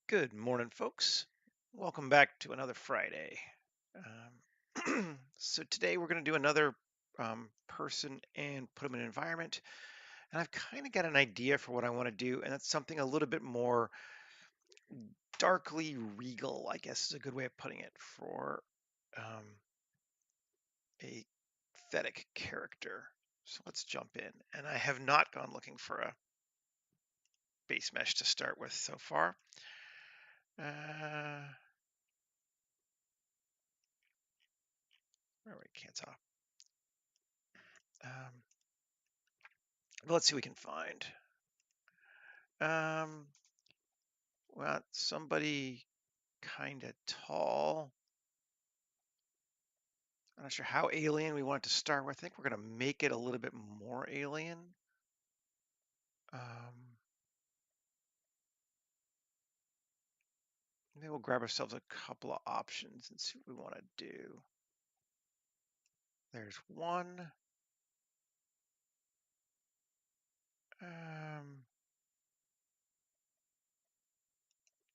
Good morning, folks. Welcome back to another Friday. So today we're going to do another person and put them in an environment. And I've kind of got an idea for what I want to do, and that's something a little bit more darkly regal, I guess is a good way of putting it, for um, a pathetic character. So let's jump in. And I have not gone looking for a base mesh to start with so far. Where are we? Cancel. Let's see what we can find. Well, somebody kind of tall. I'm not sure how alien we want it to start with. I think we're going to make it a little bit more alien. Maybe we'll grab ourselves a couple of options and see what we want to do. There's one.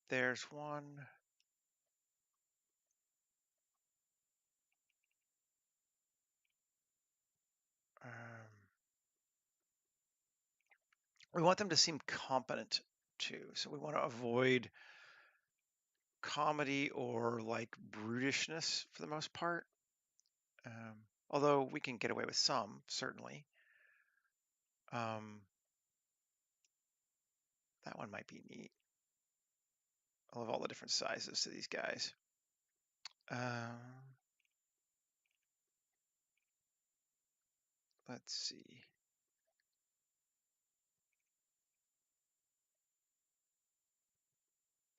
There's one. We want them to seem competent too. So we want to avoid comedy or like brutishness for the most part. Although we can get away with some, certainly. That one might be neat. I love all the different sizes to these guys. Let's see.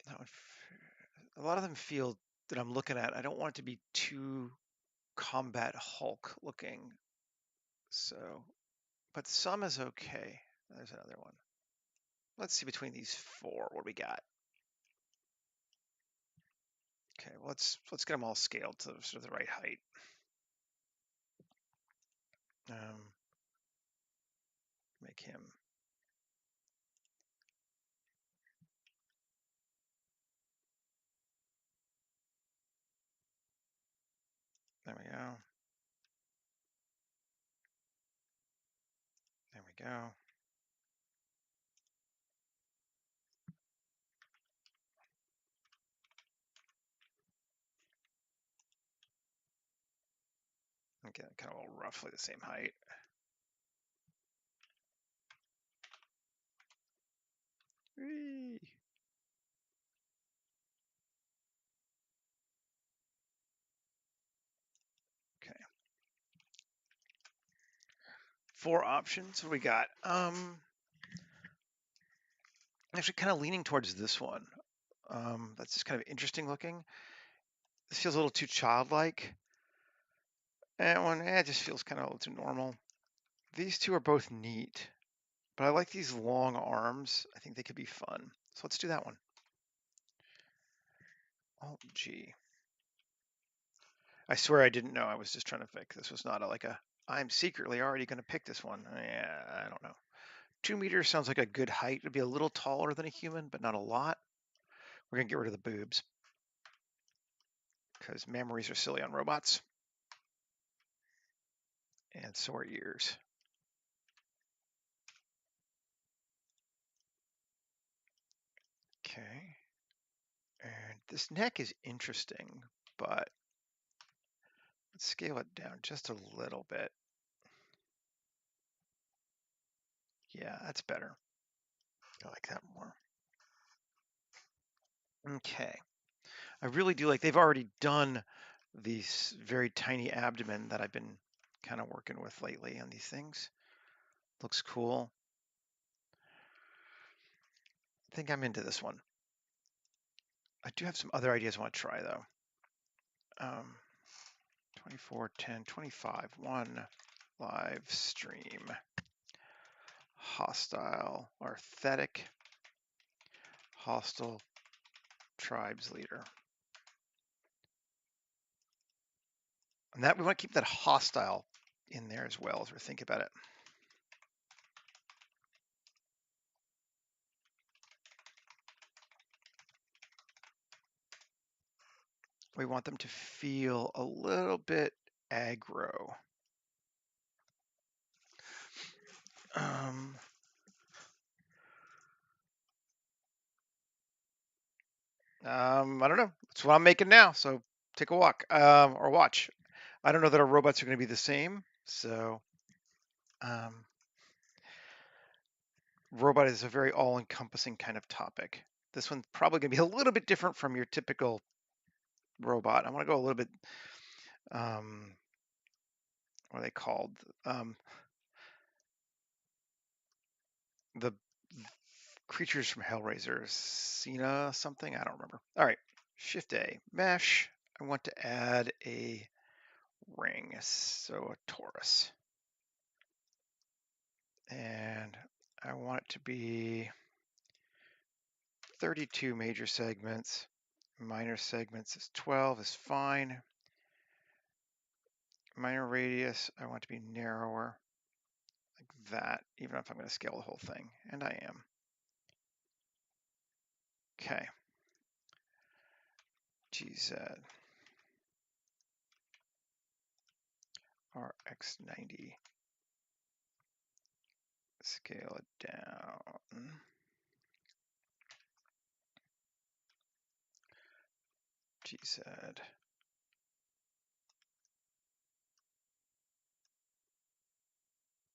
That one, a lot of them feel that I'm looking at, I don't want it to be too combat Hulk looking. So, but some is okay. There's another one. Let's see between these four what we got. Okay, well, let's get them all scaled to sort of the right height. Make him. There we go. There we go. Okay, kind of all roughly the same height. Whee! Okay. 4 options. What do we got? Actually kind of leaning towards this one. That's just kind of interesting looking. This feels a little too childlike. That one, it just feels kind of a little too normal. These two are both neat, but I like these long arms. I think they could be fun. So let's do that one. Alt G. I swear I didn't know. I was just trying to pick. This was not like a, I'm secretly already going to pick this one. Yeah, I don't know. 2 meters sounds like a good height. It'd be a little taller than a human, but not a lot. We're going to get rid of the boobs because memories are silly on robots. And so are ears. Okay. And this neck is interesting, but let's scale it down just a little bit. Yeah, that's better. I like that more. Okay. I really do like, they've already done these very tiny abdomen that I've been kind of working with lately on these things. Looks cool. I think I'm into this one. I do have some other ideas I want to try though. 24, 10, 25, 1 live stream. Hostile, or aesthetic, hostile tribes leader. And that we want to keep that hostile in there as well as we're thinking about it. We want them to feel a little bit aggro. I don't know. It's what I'm making now. So take a walk or watch. I don't know that our robots are going to be the same. So robot is a very all-encompassing kind of topic. This one's probably going to be a little bit different from your typical robot. I want to go a little bit, what are they called? The creatures from Hellraiser, Cena something? I don't remember. All right, Shift A, mesh. I want to add a ring, so a torus. And I want it to be 32 major segments. Minor segments is 12 is fine. Minor radius, I want to be narrower, like that, even if I'm going to scale the whole thing, and I am. Okay. GZ. RX90. Scale it down. GZ.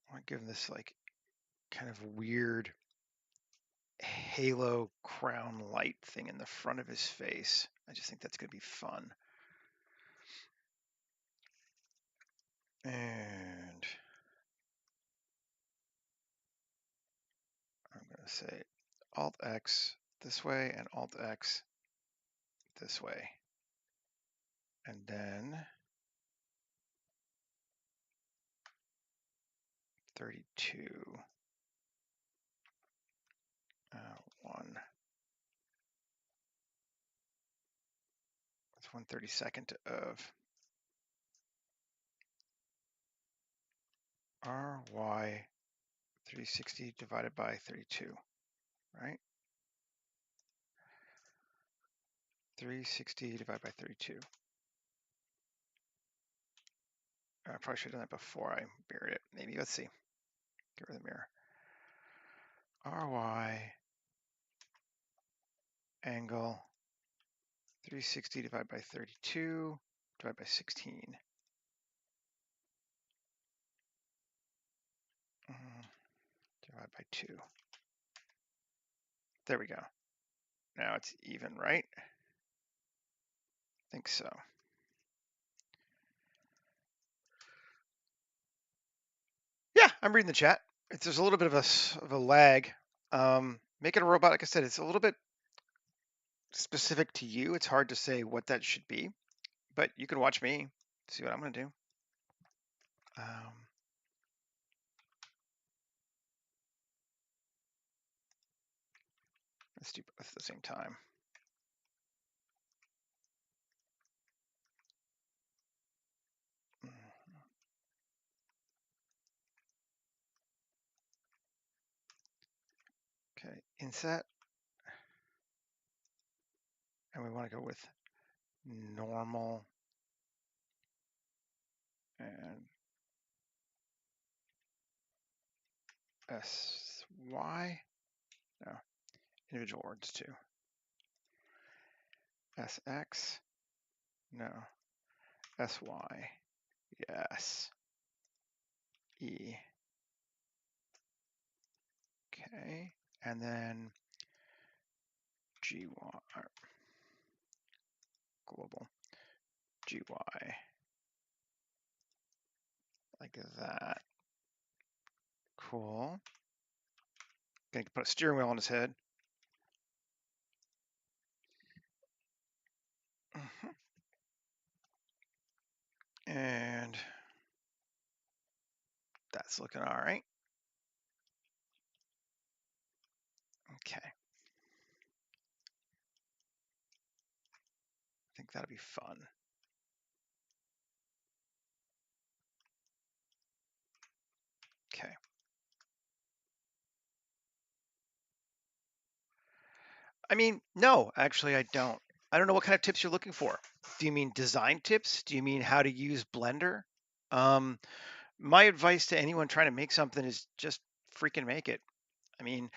I want to give this like kind of weird halo crown light thing in the front of his face. I just think that's going to be fun. And I'm going to say Alt X this way and Alt X this way. And then 32. 1. That's 1/32 of RY 360 divided by 32, right? 360 divided by 32. I probably should have done that before I mirrored it. Maybe, let's see. Get rid of the mirror. RY angle 360 divided by 32 divided by 16. Divided by 2. There we go. Now it's even, right? I think so. Yeah, I'm reading the chat. There's a little bit of a lag. Make it a robot, like I said, it's a little bit specific to you. It's hard to say what that should be, but you can watch me, see what I'm going to do. Let's do both at the same time. Okay, inset. And we want to go with normal and SY. No, individual words too. SX. No. SY. Yes. E. Okay. And then GY. Global. GY. Like that. Cool. Gonna put a steering wheel on his head. And that's looking all right. Okay. I think that'll be fun. Okay. I mean, no, actually I don't. I don't know what kind of tips you're looking for. Do you mean design tips? Do you mean how to use Blender? Um, my advice to anyone trying to make something is just freaking make it. I mean,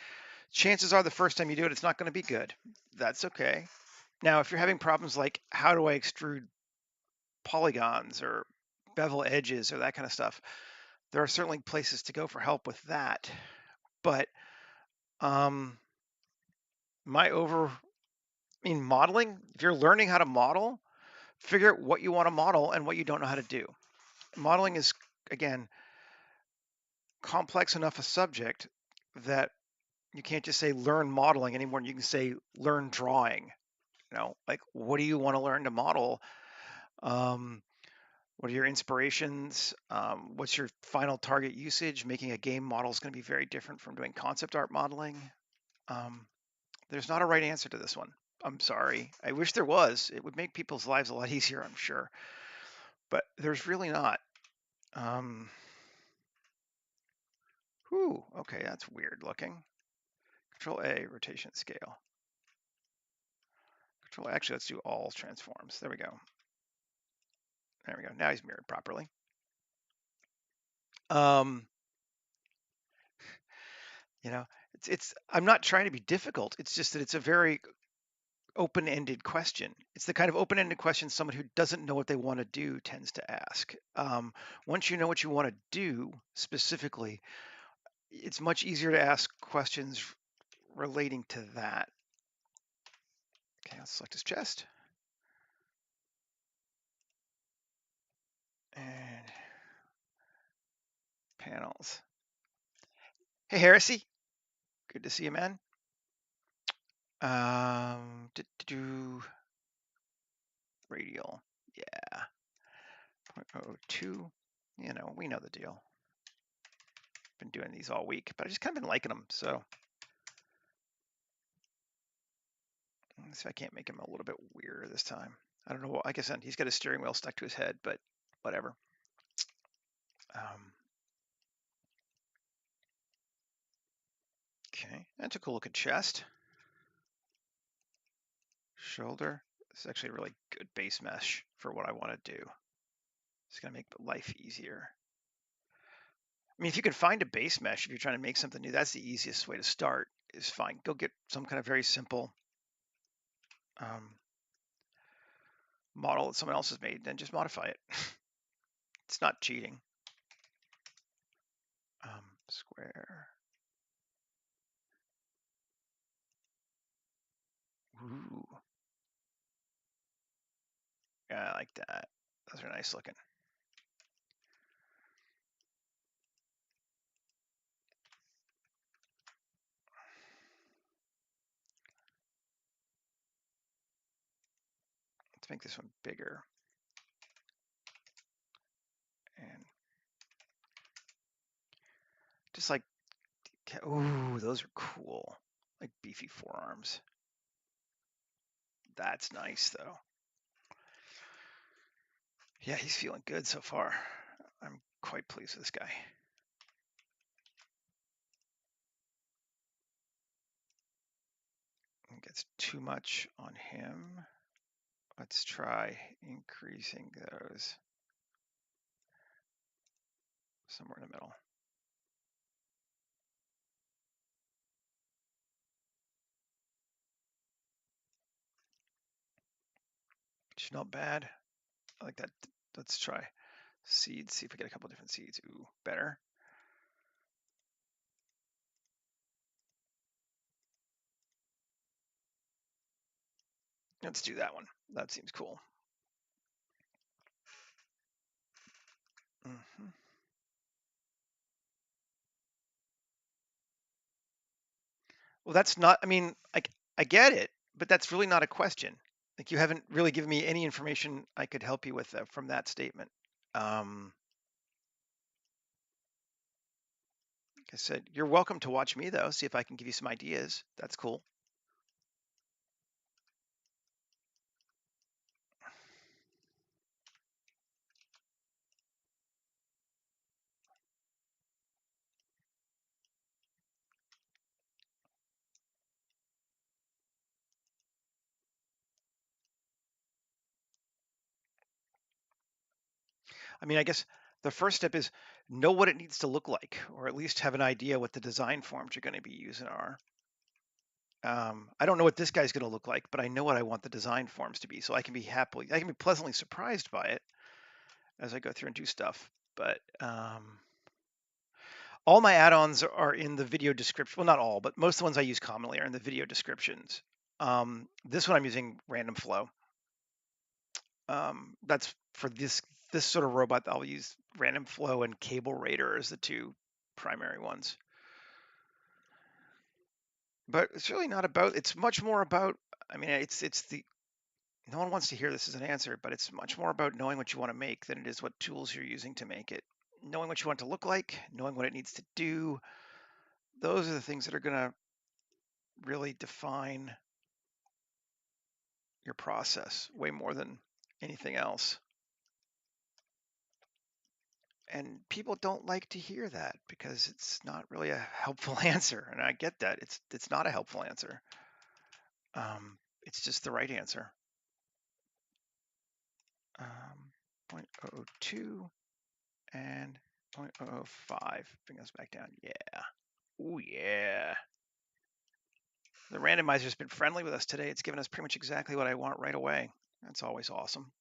chances are the first time you do it, it's not going to be good. That's okay. Now, if you're having problems like how do I extrude polygons or bevel edges or that kind of stuff, there are certainly places to go for help with that. But um, my over, I mean, modeling, if you're learning how to model, figure out what you want to model and what you don't know how to do. Modeling is, again, complex enough a subject that you can't just say learn modeling anymore. You can say learn drawing. Like what do you want to learn to model? Um, what are your inspirations? What's your final target usage? Making a game model is going to be very different from doing concept art modeling. Um, there's not a right answer to this one. I'm sorry. I wish there was. It would make people's lives a lot easier, I'm sure. But there's really not. Um, whew, okay, that's weird looking. Control A, rotation scale. Control, actually, let's do all transforms. There we go. There we go. Now he's mirrored properly. Um, you know, I'm not trying to be difficult. It's just that it's a very open-ended question. It's the kind of open-ended question someone who doesn't know what they want to do tends to ask. Once you know what you want to do specifically, it's much easier to ask questions relating to that. Okay, let's select his chest. And panels. Hey, Heresy. Good to see you, man. Do radial. Yeah. 0.02. We know the deal. Been doing these all week, but I just kind of been liking them. So let's see if I can't make him a little bit weirder this time. I don't know. Like I said, he's got a steering wheel stuck to his head, but whatever. Okay, that's a cool looking chest. Shoulder. It's actually a really good base mesh for what I want to do. It's gonna make life easier. I mean, if you can find a base mesh, if you're trying to make something new, that's the easiest way to start. Is fine. Go get some kind of very simple model that someone else has made, then just modify it. It's not cheating. Square. Ooh. Yeah, I like that. Those are nice looking. Let's make this one bigger. And just like, ooh, those are cool. Like beefy forearms. That's nice though. Yeah, he's feeling good so far. I'm quite pleased with this guy. It gets too much on him. Let's try increasing those somewhere in the middle. Which not bad. I like that. Let's try seeds. See if we get a couple different seeds. Ooh, better. Let's do that one. That seems cool. Mm-hmm. Well, that's not, I mean, I get it, but that's really not a question. Like you haven't really given me any information I could help you with from that statement. Like I said, you're welcome to watch me though, see if I can give you some ideas. That's cool. I mean, I guess the first step is know what it needs to look like, or at least have an idea what the design forms you're going to be using are. I don't know what this guy's going to look like, but I know what I want the design forms to be, so I can be pleasantly surprised by it as I go through and do stuff. But all my add-ons are in the video description. Well, not all, but most of the ones I use commonly are in the video descriptions. This one I'm using random flow. That's for this sort of robot. I'll use random flow and cable raider as the two primary ones. But it's really not about. It's much more about. I mean, it's the. No one wants to hear this as an answer, but it's much more about knowing what you want to make than it is what tools you're using to make it. Knowing what you want it to look like, knowing what it needs to do. Those are the things that are going to really define your process way more than anything else. And people don't like to hear that because it's not really a helpful answer. And I get that. It's not a helpful answer. It's just the right answer. 0.002 and 0.005. Bring us back down. Yeah. Oh, yeah. The randomizer's been friendly with us today. It's given us pretty much exactly what I want right away. That's always awesome.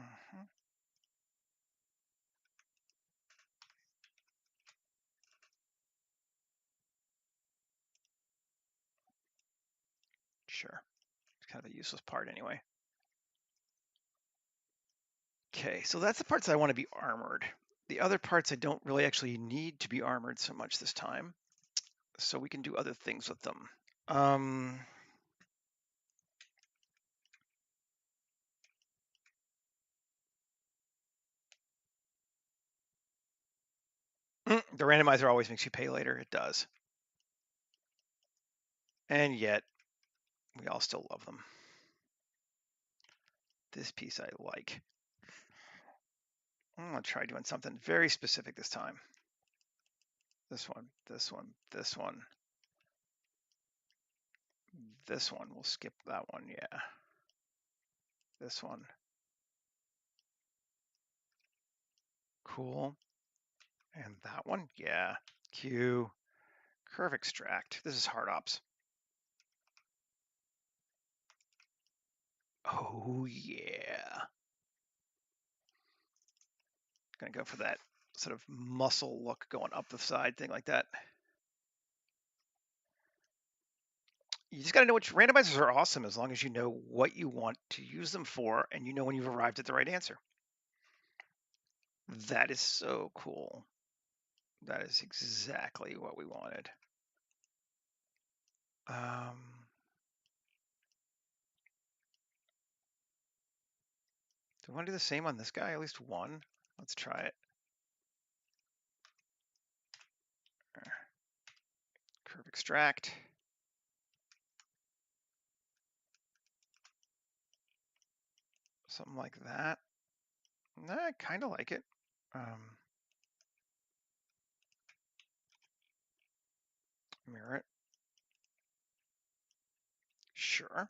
Mhm. Sure. It's kind of a useless part anyway. Okay, so that's the parts that I want to be armored. The other parts I don't really actually need to be armored so much this time, so we can do other things with them. The randomizer always makes you pay later. It does. And yet, we all still love them. This piece I like. I'm going to try doing something very specific this time. This one, this one, this one. This one, we'll skip that one, yeah. This one. Cool. And that one, yeah. Q. Curve extract. This is hard ops. Oh, yeah. Gonna go for that sort of muscle look going up the side, thing like that. You just got to know which randomizers are awesome as long as you know what you want to use them for and you know when you've arrived at the right answer. That is so cool. That is exactly what we wanted. Do we want to do the same on this guy? At least one? Let's try it. Curve extract. Something like that. I kind of like it. Mirror it. Sure.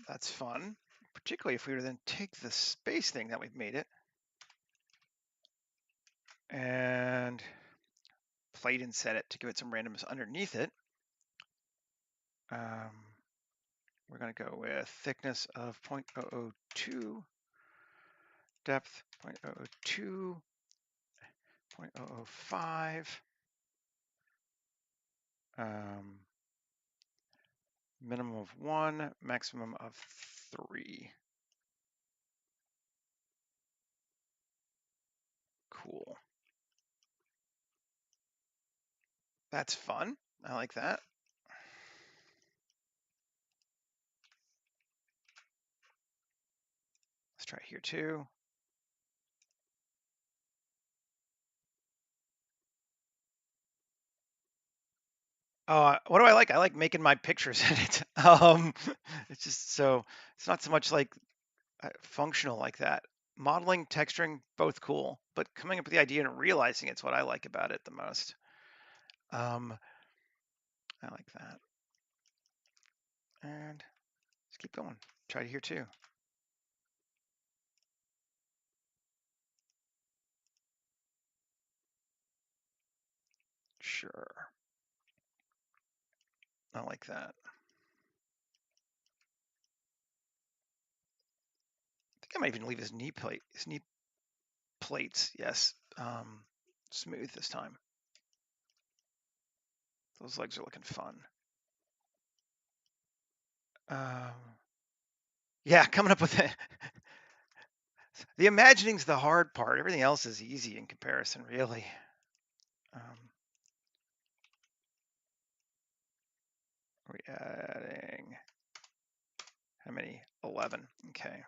That's fun. Particularly if we were to then take the space thing that we've made it and plate and set it to give it some randomness underneath it. We're going to go with thickness of 0.002, depth 0.002, 0.005, minimum of 1, maximum of 3. Cool. That's fun. I like that. Let's try here too. Oh, what do I like? I like making my pictures in it. It's just so, it's not so much like functional like that. Modeling, texturing, both cool, but coming up with the idea and realizing it's what I like about it the most. I like that. And let's keep going. Try it here too. Sure. I like that. I think I might even leave his knee plates, yes, smooth this time. Those legs are looking fun. Yeah, coming up with it. The imagining's the hard part. Everything else is easy in comparison, really. Are we adding how many? 11. Okay.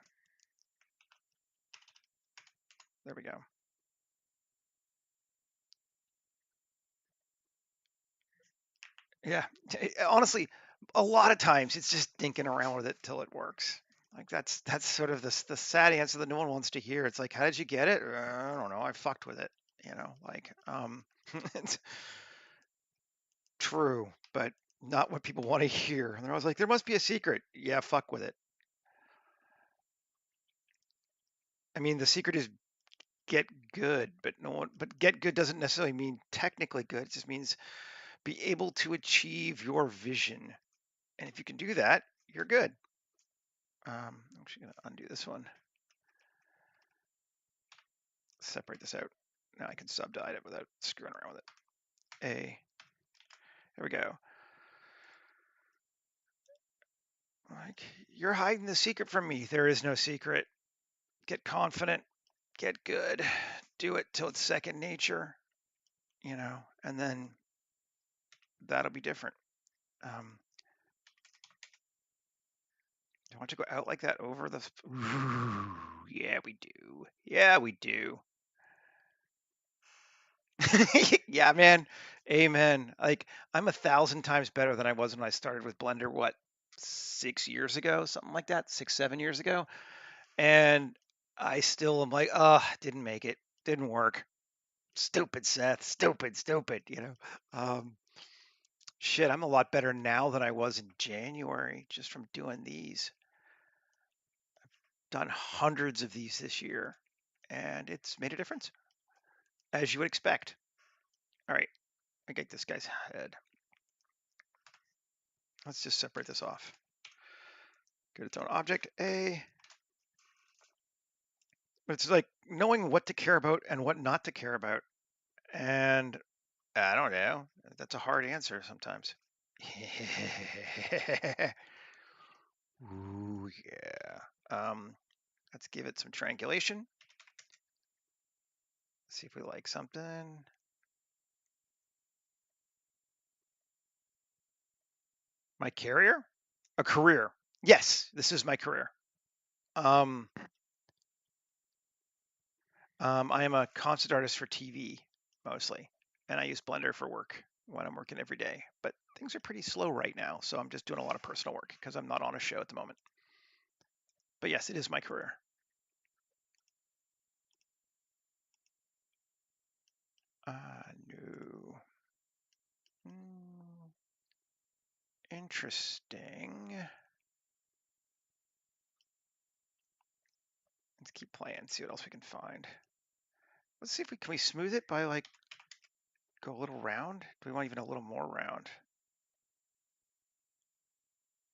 There we go. Yeah. Honestly, a lot of times it's just dinking around with it till it works. Like that's sort of the sad answer that no one wants to hear. It's like, how did you get it? I don't know. I fucked with it. Like it's true, but not what people want to hear. And they're always like, there must be a secret. Yeah, fuck with it. I mean, the secret is get good, but get good doesn't necessarily mean technically good. It just means be able to achieve your vision. And if you can do that, you're good. I'm actually going to undo this one. Separate this out. Now I can subdivide it without screwing around with it. There we go. Like, you're hiding the secret from me. There is no secret. Get confident, get good, do it till it's second nature, and then that'll be different. I want to go out like that over the. Ooh, yeah, we do. Yeah, we do. Yeah, man. Amen. Like, I'm 1,000 times better than I was when I started with Blender, what, 6 years ago, something like that, 6, 7 years ago. And I still am like, didn't make it, didn't work. Stupid Seth, stupid, shit, I'm a lot better now than I was in January just from doing these. Done hundreds of these this year, and it's made a difference, as you would expect. All right, I get this guy's head. Let's just separate this off. Get its own object, A. But it's like knowing what to care about and what not to care about. And I don't know. That's a hard answer sometimes. Ooh, yeah. Let's give it some triangulation. See if we like something. My career? A career. Yes, this is my career. I am a concept artist for TV mostly, and I use Blender for work when I'm working every day. But things are pretty slow right now, so I'm just doing a lot of personal work because I'm not on a show at the moment. But yes, it is my career. No. Interesting. Let's keep playing, see what else we can find. Let's see if can we smooth it by like go a little round? Do we want even a little more round?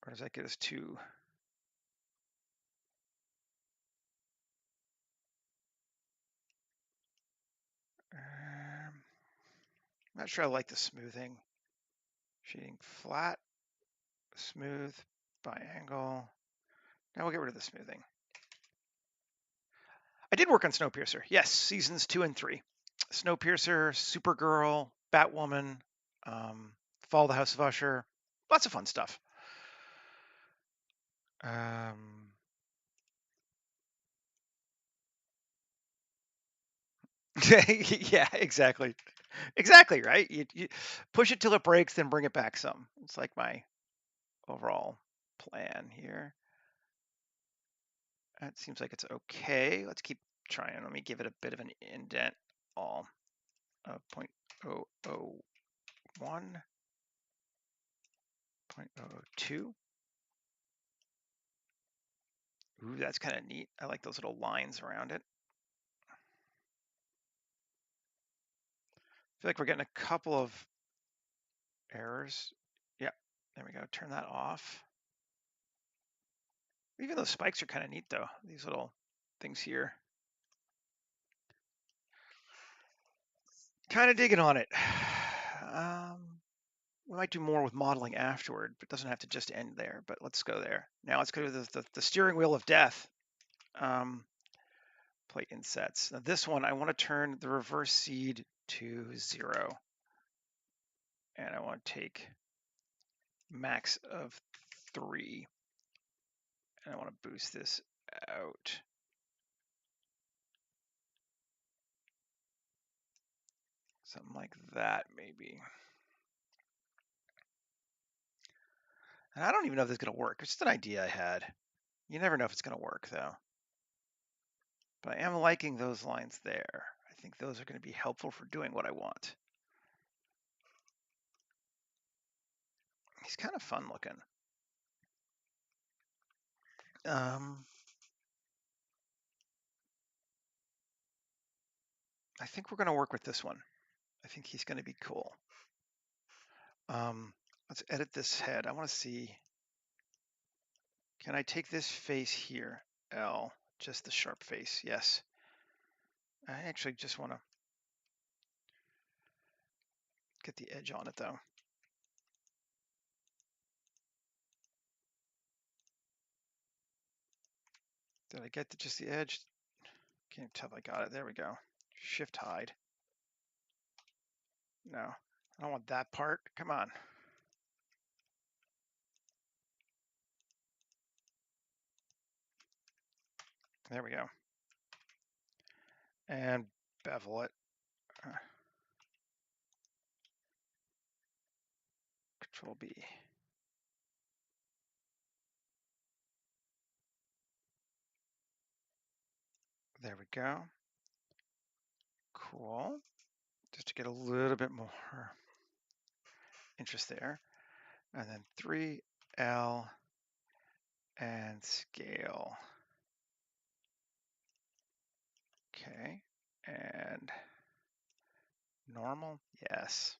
Or does that get us too? I'm not sure I like the smoothing. Shading flat, smooth, by angle. Now we'll get rid of the smoothing. I did work on Snowpiercer. Yes, seasons 2 and 3. Snowpiercer, Supergirl, Batwoman, Fall of the House of Usher. Lots of fun stuff. Yeah, exactly. Exactly, right? You push it till it breaks, then bring it back some. It's like my overall plan here. That seems like it's okay. Let's keep trying. Let me give it a bit of an indent. All 0.001, 0.002. Ooh, that's kind of neat. I like those little lines around it. I feel like we're getting a couple of Errors. Yeah, there we go. Turn that off. Even those spikes are kind of neat though. These little things here. Kind of digging on it. We might do more with modeling afterward, but it doesn't have to just end there. But let's go there. Now let's go to the steering wheel of death. Plate insets. Now this one, I want to turn the reverse seed to 0. And I want to take max of 3. And I want to boost this out. Something like that, maybe. And I don't even know if this is going to work. It's just an idea I had. You never know if it's going to work, though. But I am liking those lines there. I think those are going to be helpful for doing what I want. He's kind of fun looking. I think we're going to work with this one. I think he's going to be cool. Let's edit this head. I want to see, can I take this face here? L, just the sharp face. Yes. I actually just want to get the edge on it though. Did I get to just the edge? Can't tell if I got it. There we go. Shift hide. No, I don't want that part. Come on. There we go. And bevel it. Control B. There we go. Cool. Just to get a little bit more interest there. And then 3L and scale. Okay. And normal. Yes.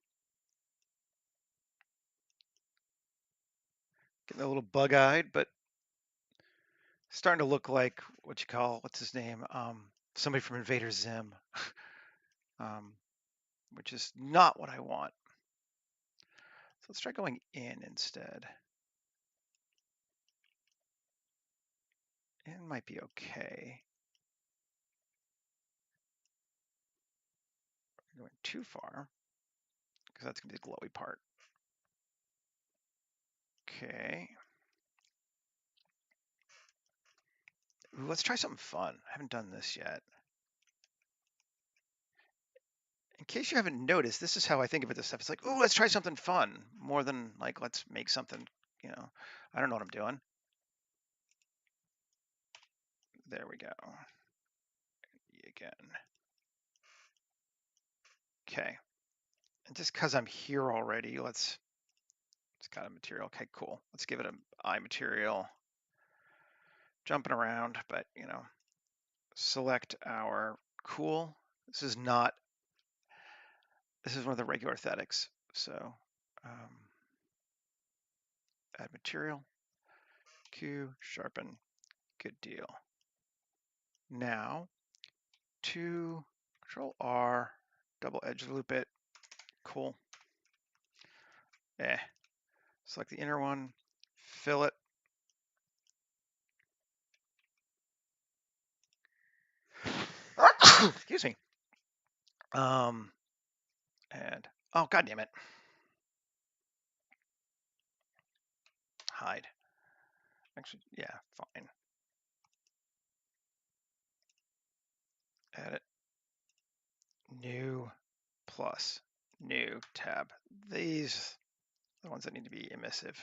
Getting a little bug-eyed, but starting to look like what you call, what's his name? Somebody from Invader Zim, which is not what I want. So let's try going in instead. In might be okay. Going too far, because that's gonna be the glowy part. Okay. Ooh, let's try something fun. I haven't done this yet. In case you haven't noticed, this is how I think about this stuff. It's like, ooh, let's try something fun, more than like, let's make something, you know, I don't know what I'm doing. There we go. Again. Okay. And just because I'm here already, it's got a material. Okay, cool. Let's give it an eye material. Jumping around, but you know, select our cool. This is one of the regular aesthetics. So add material, Q, sharpen, good deal. Now to Control R, double edge loop it, cool. Select the inner one, fill it. Excuse me. And oh, god damn it. Hide. Actually, yeah, fine. Edit. New plus new tab. These are the ones that need to be emissive.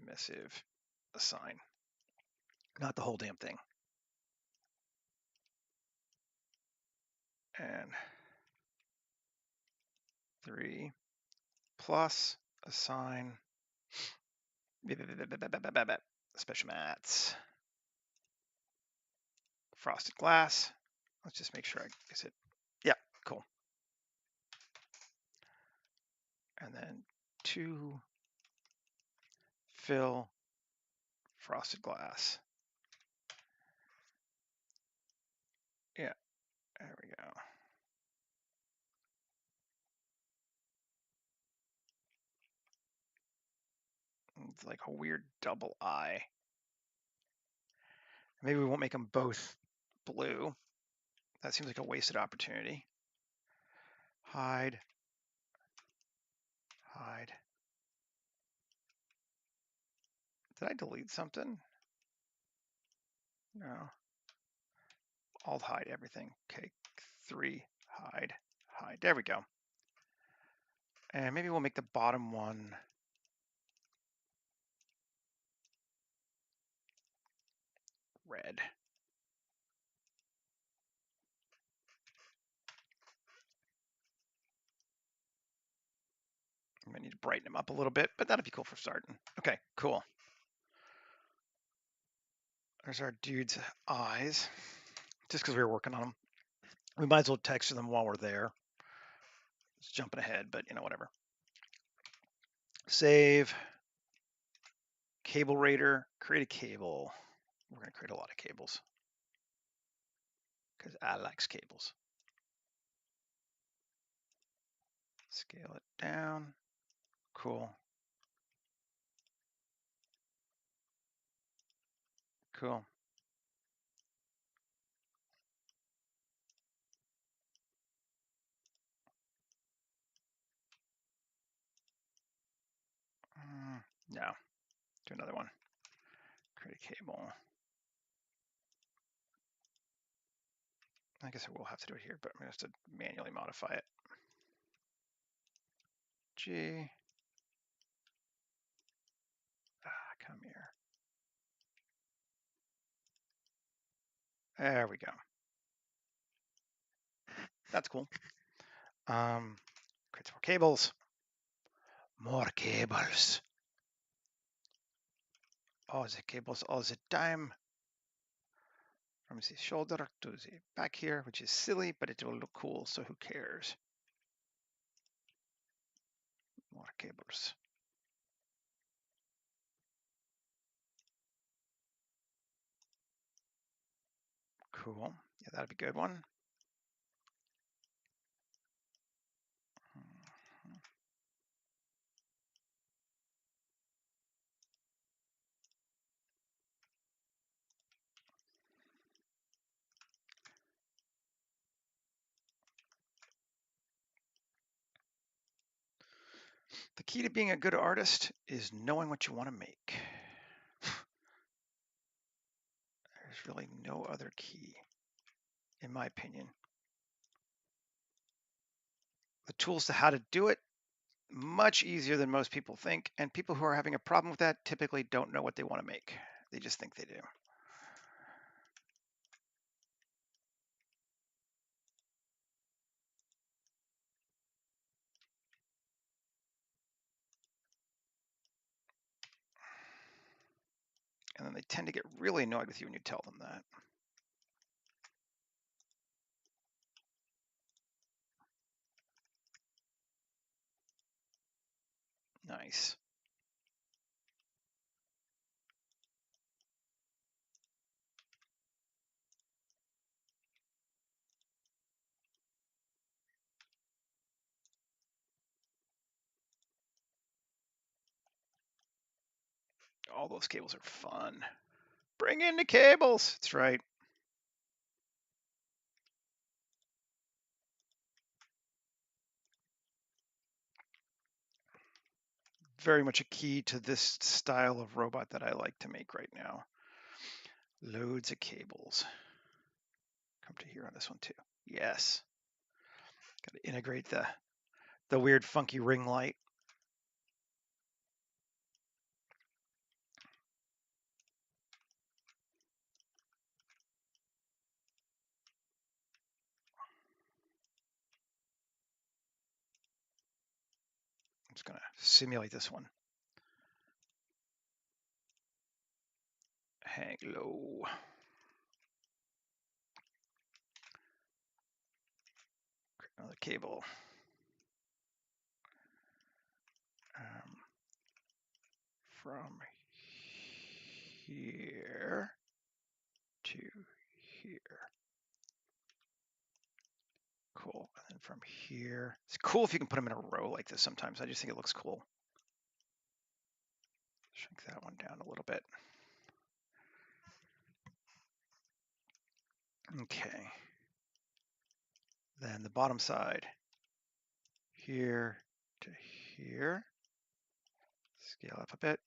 Emissive assign. Not the whole damn thing. And 3 plus assign special mats. Frosted glass. Let's just make sure is it. Yeah, cool. And then 2 fill frosted glass. Yeah, there we go. It's like a weird double eye. Maybe we won't make them both blue. That seems like a wasted opportunity. Hide. Hide. Did I delete something? No. Alt hide everything. Okay, 3, hide, hide. There we go. And maybe we'll make the bottom one red. I might need to brighten them up a little bit, but that'd be cool for starting. Okay, cool. There's our dude's eyes, just because we were working on them. We might as well texture them while we're there. It's jumping ahead, but you know, whatever. Save. Cable Raider, create a cable. We're going to create a lot of cables because I like cables. Scale it down. Cool. Cool. No. Do another one. Create a cable. I guess I will have to do it here, but I'm going to have to manually modify it. G. Come here. There we go. That's cool. Create some more cables. More cables. All the cables all the time. From the shoulder to the back here, which is silly, but it will look cool, so who cares? More cables. Cool. Yeah, that'd be a good one. The key to being a good artist is knowing what you want to make. There's really no other key, in my opinion. The tools to how to do it, much easier than most people think, and people who are having a problem with that typically don't know what they want to make. They just think they do. And then they tend to get really annoyed with you when you tell them that. Nice. All those cables are fun. Bring in the cables. That's right. Very much a key to this style of robot that I like to make right now. Loads of cables. Come to here on this one too. Yes. Got to integrate the weird funky ring light. I'm just going to simulate this one. Hang low. Another cable. From here to here. Cool. And then from here, it's cool if you can put them in a row like this sometimes. I just think it looks cool. Shrink that one down a little bit. Okay. Then the bottom side, here to here. Scale up a bit.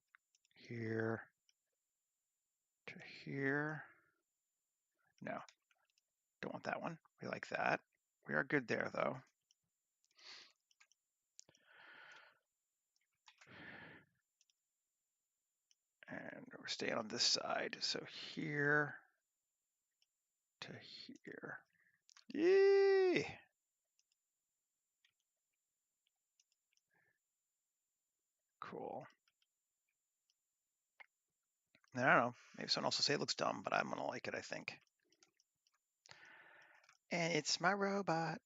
Here to here. No, don't want that one. We like that. We are good there though. And we're staying on this side. So here to here. Yay! Cool. I don't know. Maybe someone else will say it looks dumb, but I'm gonna like it, I think. And it's my robot.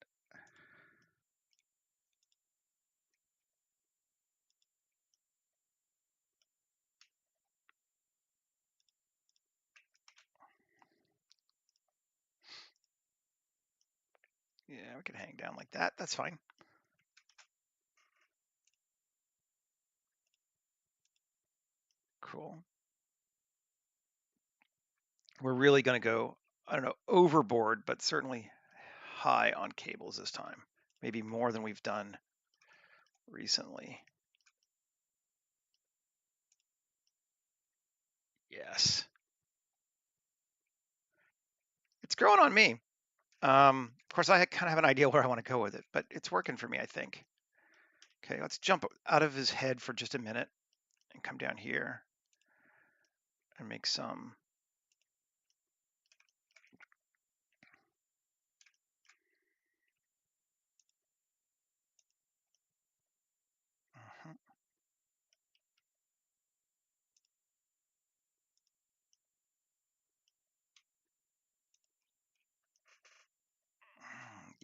Yeah, we can hang down like that. That's fine. Cool. We're really gonna go, I don't know, overboard, but certainly high on cables this time. Maybe more than we've done recently. Yes. It's growing on me. Of course, I kind of have an idea where I want to go with it, but it's working for me, I think. Okay, let's jump out of his head for just a minute and come down here and make some.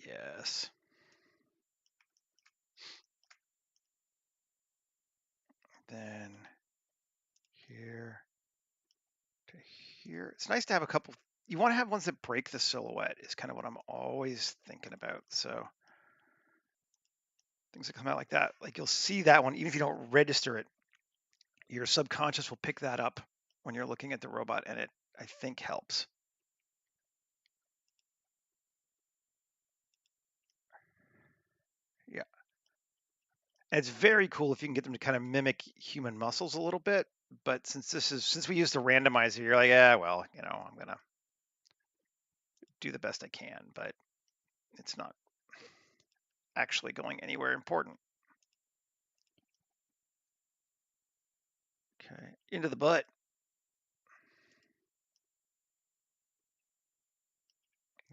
Yes. Then here to here. It's nice to have a couple. You want to have ones that break the silhouette is kind of what I'm always thinking about. So things that come out like that, like you'll see that one, even if you don't register it, your subconscious will pick that up when you're looking at the robot, and it, I think, helps. Yeah. And it's very cool if you can get them to kind of mimic human muscles a little bit. But since we use the randomizer, you're like, yeah, well, I'm gonna do the best I can, but it's not actually going anywhere important. Okay, into the butt.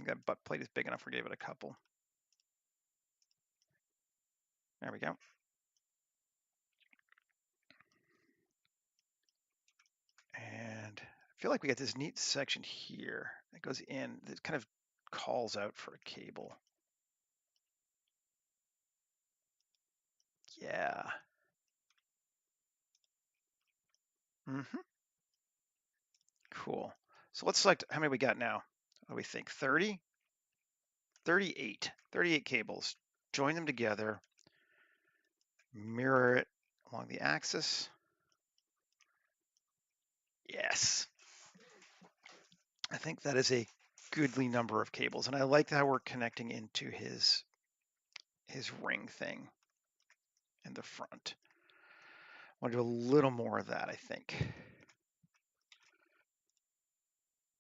That butt plate is big enough. We gave it a couple. There we go. And I feel like we got this neat section here that goes in that kind of calls out for a cable. Yeah. Mm-hmm. Cool. So let's select how many we got now. What do we think? 30? 38. 38 cables. Join them together. Mirror it along the axis. Yes. I think that is a goodly number of cables. And I like how we're connecting into his ring thing in the front. I want to do a little more of that, I think.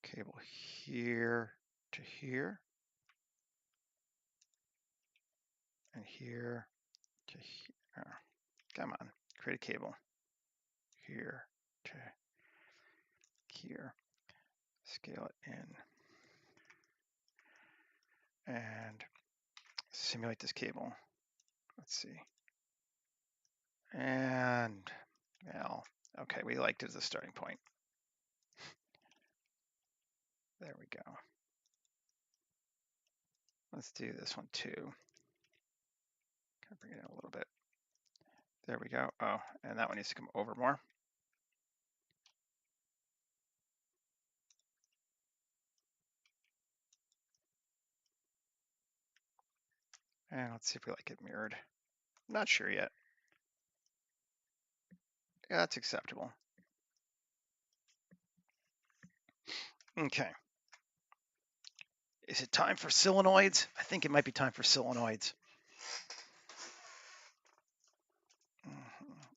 Cable here to here. And here to here. Come on, create a cable. Here to here. Scale it in. And simulate this cable. Let's see. And, well, okay, we liked it as a starting point. There we go. Let's do this one too. Bring it in a little bit. There we go. Oh, and that one needs to come over more. And let's see if we like it mirrored. Not sure yet. Yeah, that's acceptable. Okay. Is it time for solenoids? I think it might be time for solenoids.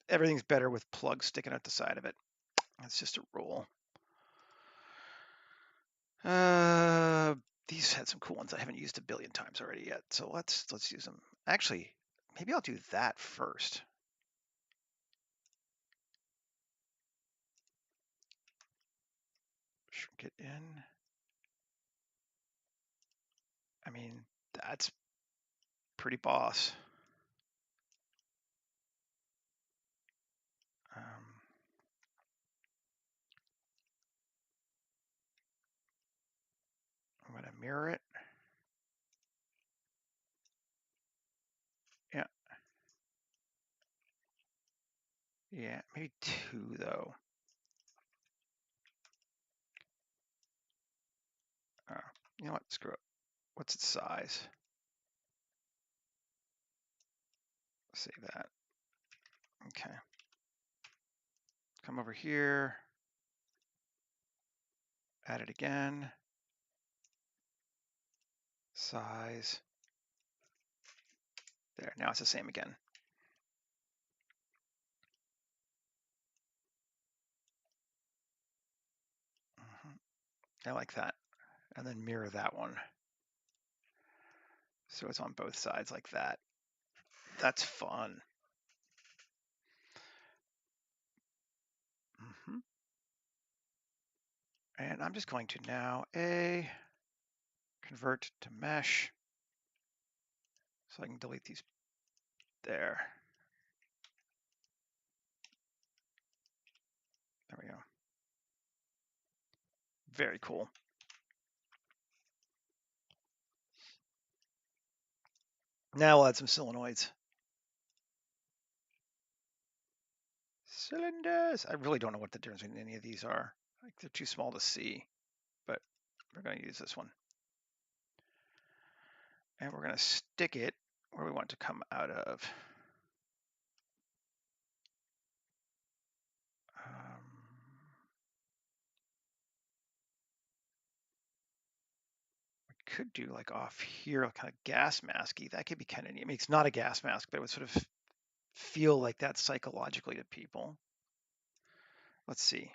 Everything's better with plugs sticking out the side of it. That's just a rule. These had some cool ones I haven't used a billion times already yet, so let's use them. Actually, maybe I'll do that first. Shrink it in. I mean, that's pretty boss. I'm going to mirror it. Yeah. Yeah, maybe 2 though. You know what? Screw it. What's its size? Save that. Okay. Come over here. Add it again. Size. There. Now it's the same again. I like that. And then mirror that one. So it's on both sides like that. That's fun. And I'm just going to now convert to mesh so I can delete these there. There we go. Very cool. Now we'll add some solenoids. Cylinders. I really don't know what the difference between any of these are. Like they're too small to see, but we're going to use this one. And we're going to stick it where we want it to come out of. We could do like off here, kind of gas masky. That could be kind of neat. I mean, it's not a gas mask, but it would sort of feel like that psychologically to people. Let's see.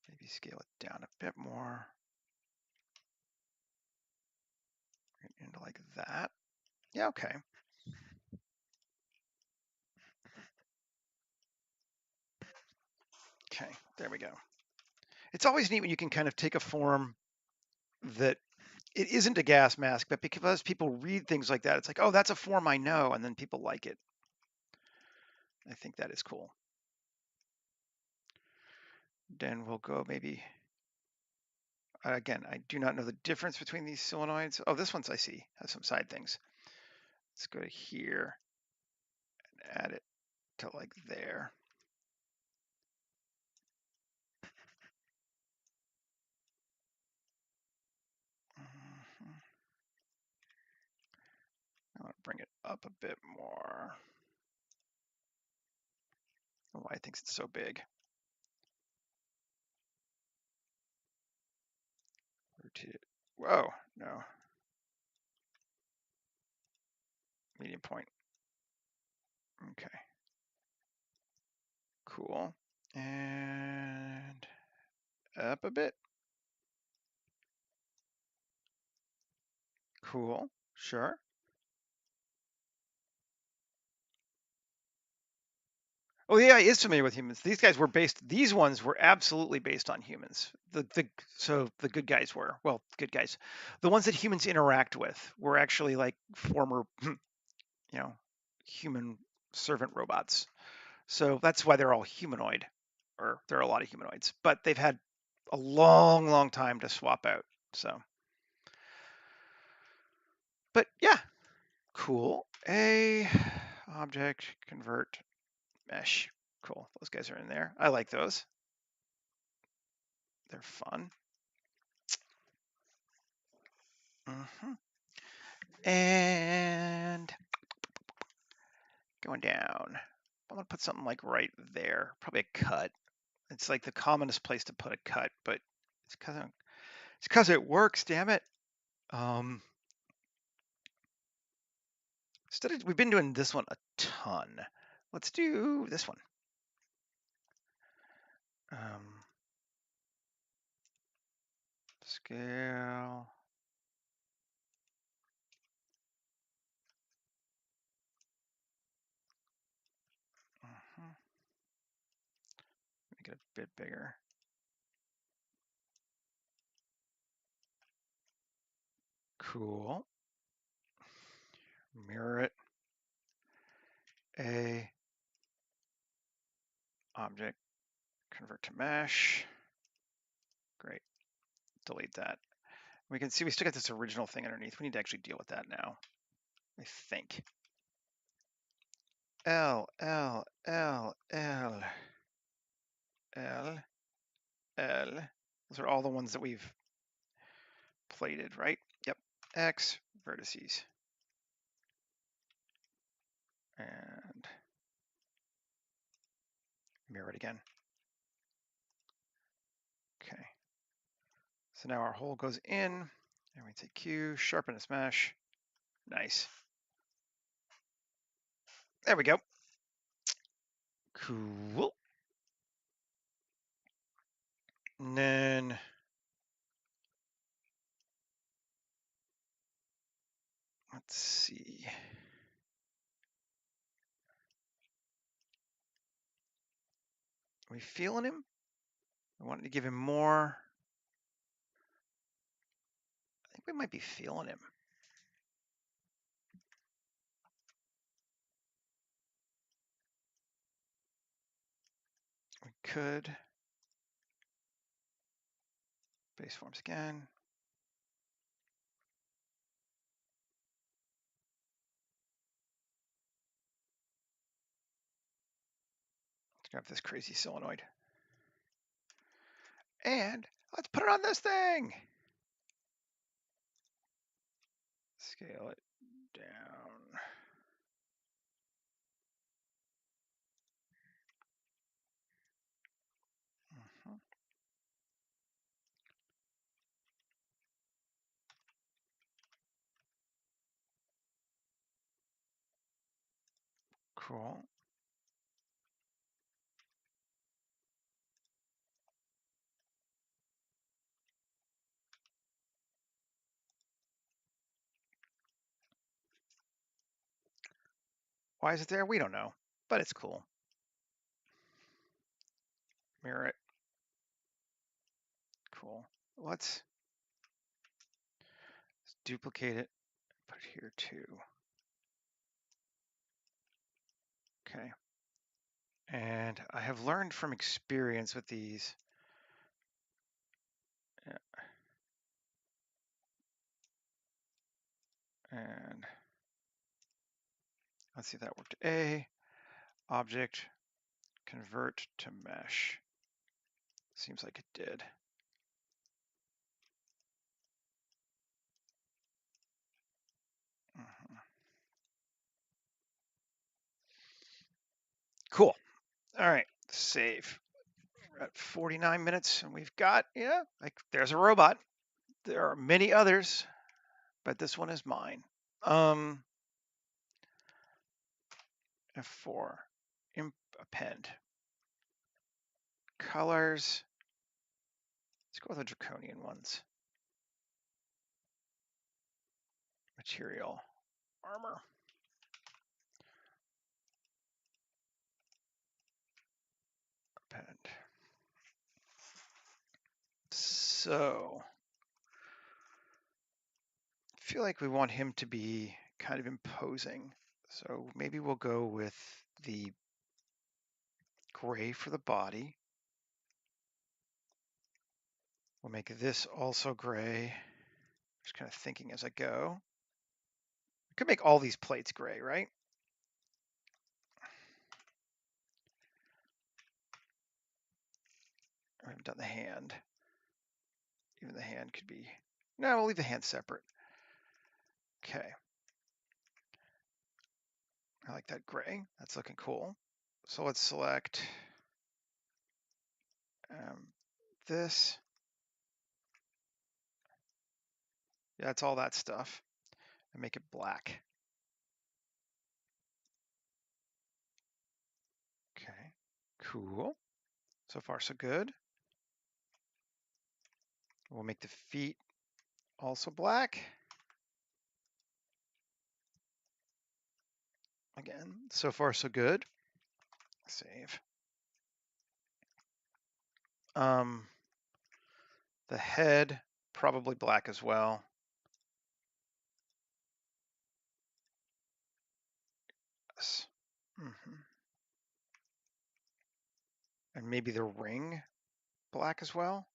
Maybe scale it down a bit more. Into like that. Yeah, okay. Okay, there we go. It's always neat when you can kind of take a form that it isn't a gas mask, but because people read things like that, it's like, oh, that's a form I know, and then people like it. I think that is cool. Then we'll go maybe, again, I do not know the difference between these solenoids. Oh, this one's I see, has some side things. Let's go to here and add it to like there. I want to bring it up a bit more. I don't know why it thinks it's so big. Rotate it. Whoa, no. Medium point. Okay. Cool. And up a bit. Cool. Sure. Oh, the AI is familiar with humans. These guys were based. These ones were absolutely based on humans. So the good guys were, well, good guys. The ones that humans interact with were actually like former, human servant robots. So that's why they're all humanoid, or there are a lot of humanoids. But they've had a long, long time to swap out. So, but yeah, cool. A object convert mesh. Cool. Those guys are in there. I like those. They're fun. And going down. I'm gonna put something like right there. Probably a cut. It's like the commonest place to put a cut, but it's because it works. Damn it. We've been doing this one a ton. Let's do this one. Scale. Make it a bit bigger. Cool. Mirror it. A object convert to mesh. Great. Delete that. We can see we still got this original thing underneath. We need to actually deal with that now, I think. L, L, L, L, L, L. Those are all the ones that we've plated, right? Yep. X, vertices. And mirror it again. Okay. So now our hole goes in, and we take Q, sharpen its mesh. Nice. There we go. Cool. And then let's see. Are we feeling him? We wanted to give him more. I think we might be feeling him. We could. Base forms again. Let's grab this crazy solenoid. And let's put it on this thing. Scale it down. Cool. Why is it there? We don't know, but it's cool. Mirror it. Cool. Let's duplicate it. Put it here too. Okay. And I have learned from experience with these. Yeah. And let's see if that worked. A object convert to mesh. Seems like it did. Cool. All right, save. We're at 49 minutes, and we've got, yeah, like there's a robot. There are many others, but this one is mine. F4, append. Colors. Let's go with the draconian ones. Material, armor. Append. So, I feel like we want him to be kind of imposing. So maybe we'll go with the gray for the body. We'll make this also gray. Just kind of thinking as I go. I could make all these plates gray, right? I haven't done the hand. Even the hand could be, no, we'll leave the hand separate. Okay. I like that gray. That's looking cool. So let's select this. Yeah, it's all that stuff. And make it black. Okay, cool. So far, so good. We'll make the feet also black. Again, so far, so good. Save. The head, probably black as well. Yes. And maybe the ring black as well.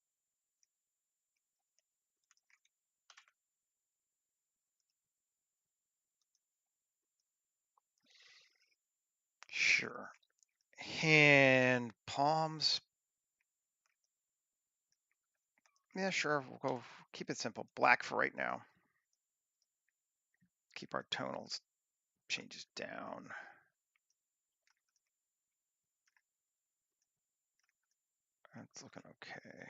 Sure. Hand palms. Yeah, sure. We'll go keep it simple. Black for right now. Keep our tonals changes down. That's looking okay.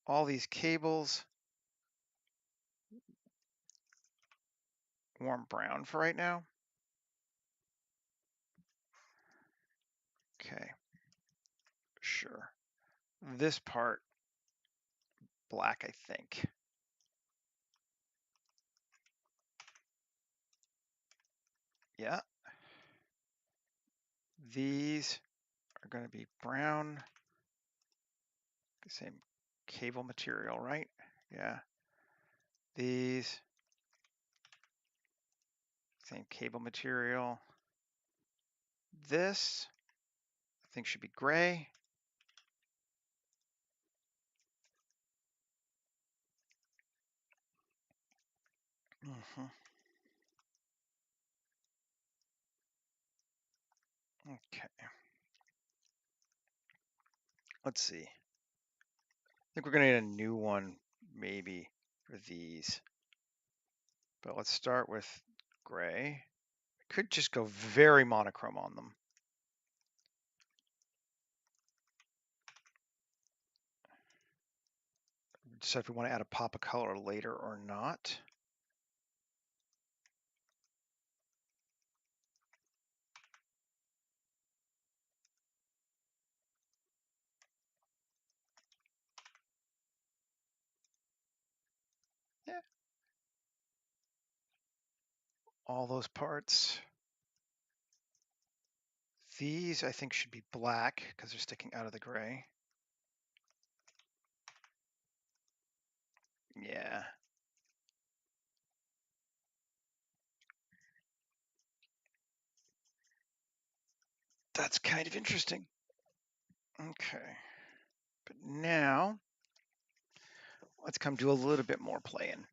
All these cables, warm brown for right now. Okay, sure. This part, black, I think. Yeah. These are going to be brown. The same cable material, right? Yeah. These, same cable material. This, I think, should be gray. Okay. Let's see. I think we're going to need a new one, maybe, for these. But let's start with gray. I could just go very monochrome on them. Decide if we want to add a pop of color later or not. Yeah. All those parts. These, I think, should be black because they're sticking out of the gray. Yeah. That's kind of interesting. Okay. But now, let's come do a little bit more playing.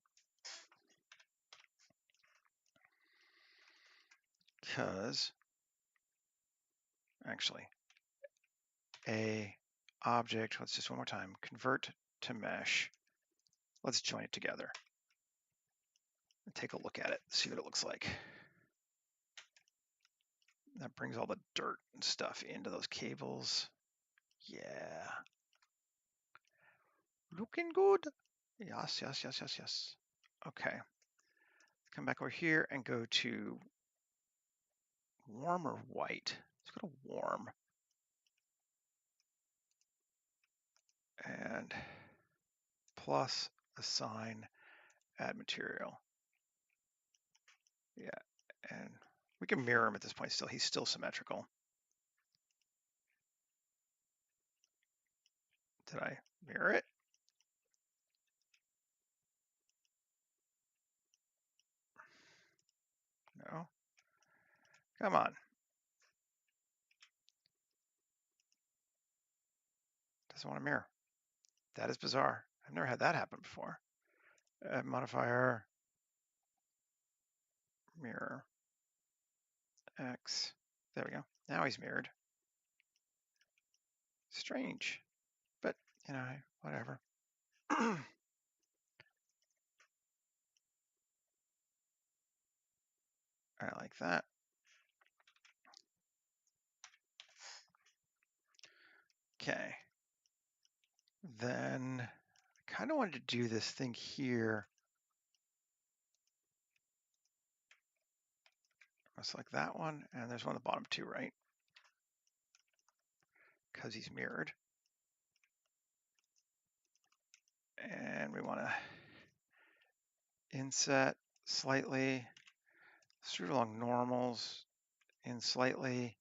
Because, actually, a object, let's just one more time, convert to mesh. Let's join it together. And take a look at it, see what it looks like. That brings all the dirt and stuff into those cables. Yeah. Looking good. Yes, yes, yes, yes, yes. Okay. Come back over here and go to warm or white. Let's go to warm. And plus assign add material. Yeah, and we can mirror him at this point still. He's still symmetrical. Did I mirror it? No. Come on. Doesn't want to mirror. That is bizarre. I've never had that happen before. Add modifier, mirror, X. There we go. Now he's mirrored. Strange, but you know, whatever. I like that. Okay. Then I kind of wanted to do this thing here. I'll select that one, and there's one at the bottom too, right? Because he's mirrored. And we want to inset slightly, street along normals, in slightly,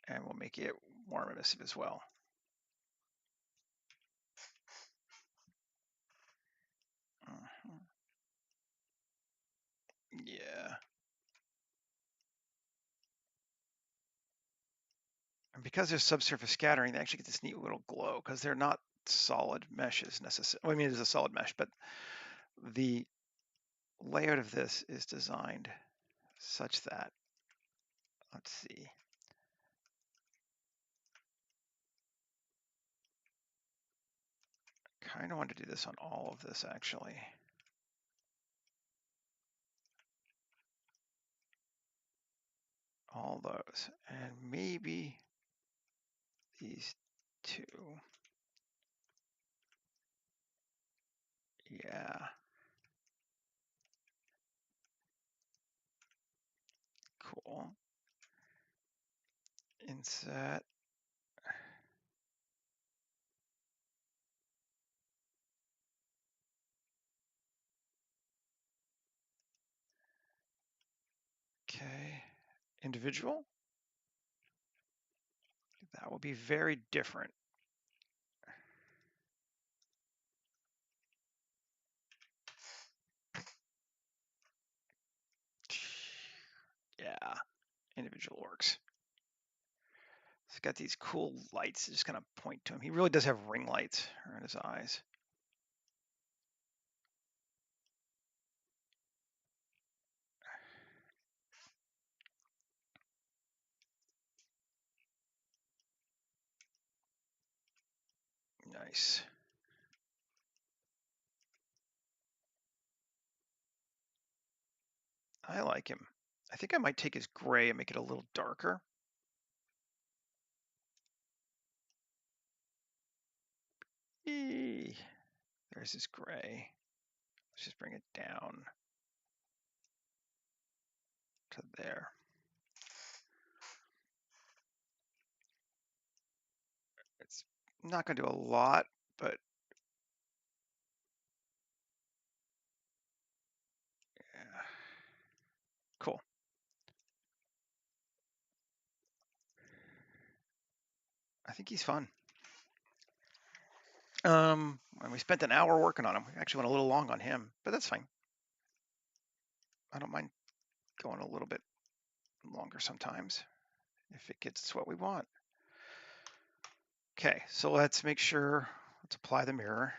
and we'll make it more emissive as well. Yeah. And because there's subsurface scattering, they actually get this neat little glow because they're not solid meshes necessarily. Well, I mean, it is a solid mesh, but the layout of this is designed such that, let's see. Kind of want to do this on all of this actually. All those, and maybe these two. Yeah. Cool. Inset. Okay. Individual. That will be very different. Yeah. Individual works. He's got these cool lights that just kind of point to him. He really does have ring lights around his eyes. Nice. I like him. I think I might take his gray and make it a little darker. Eee. There's his gray. Let's just bring it down to there. It's not going to do a lot, but yeah. Cool. I think he's fun. And we spent an hour working on him. We actually went a little long on him, but that's fine. I don't mind going a little bit longer sometimes if it gets what we want. Okay, so let's make sure, let's apply the mirror.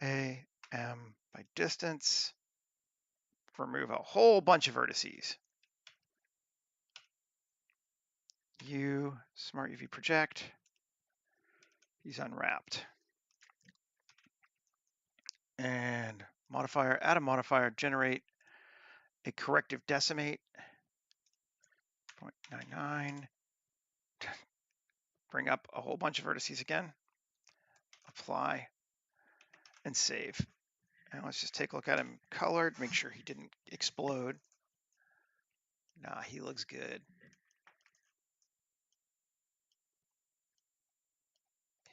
A, M by distance. Remove a whole bunch of vertices. U, Smart UV project. He's unwrapped. And modifier, add a modifier, generate a corrective decimate, 0.99. Bring up a whole bunch of vertices again. Apply and save. And let's just take a look at him colored, make sure he didn't explode. Nah, he looks good.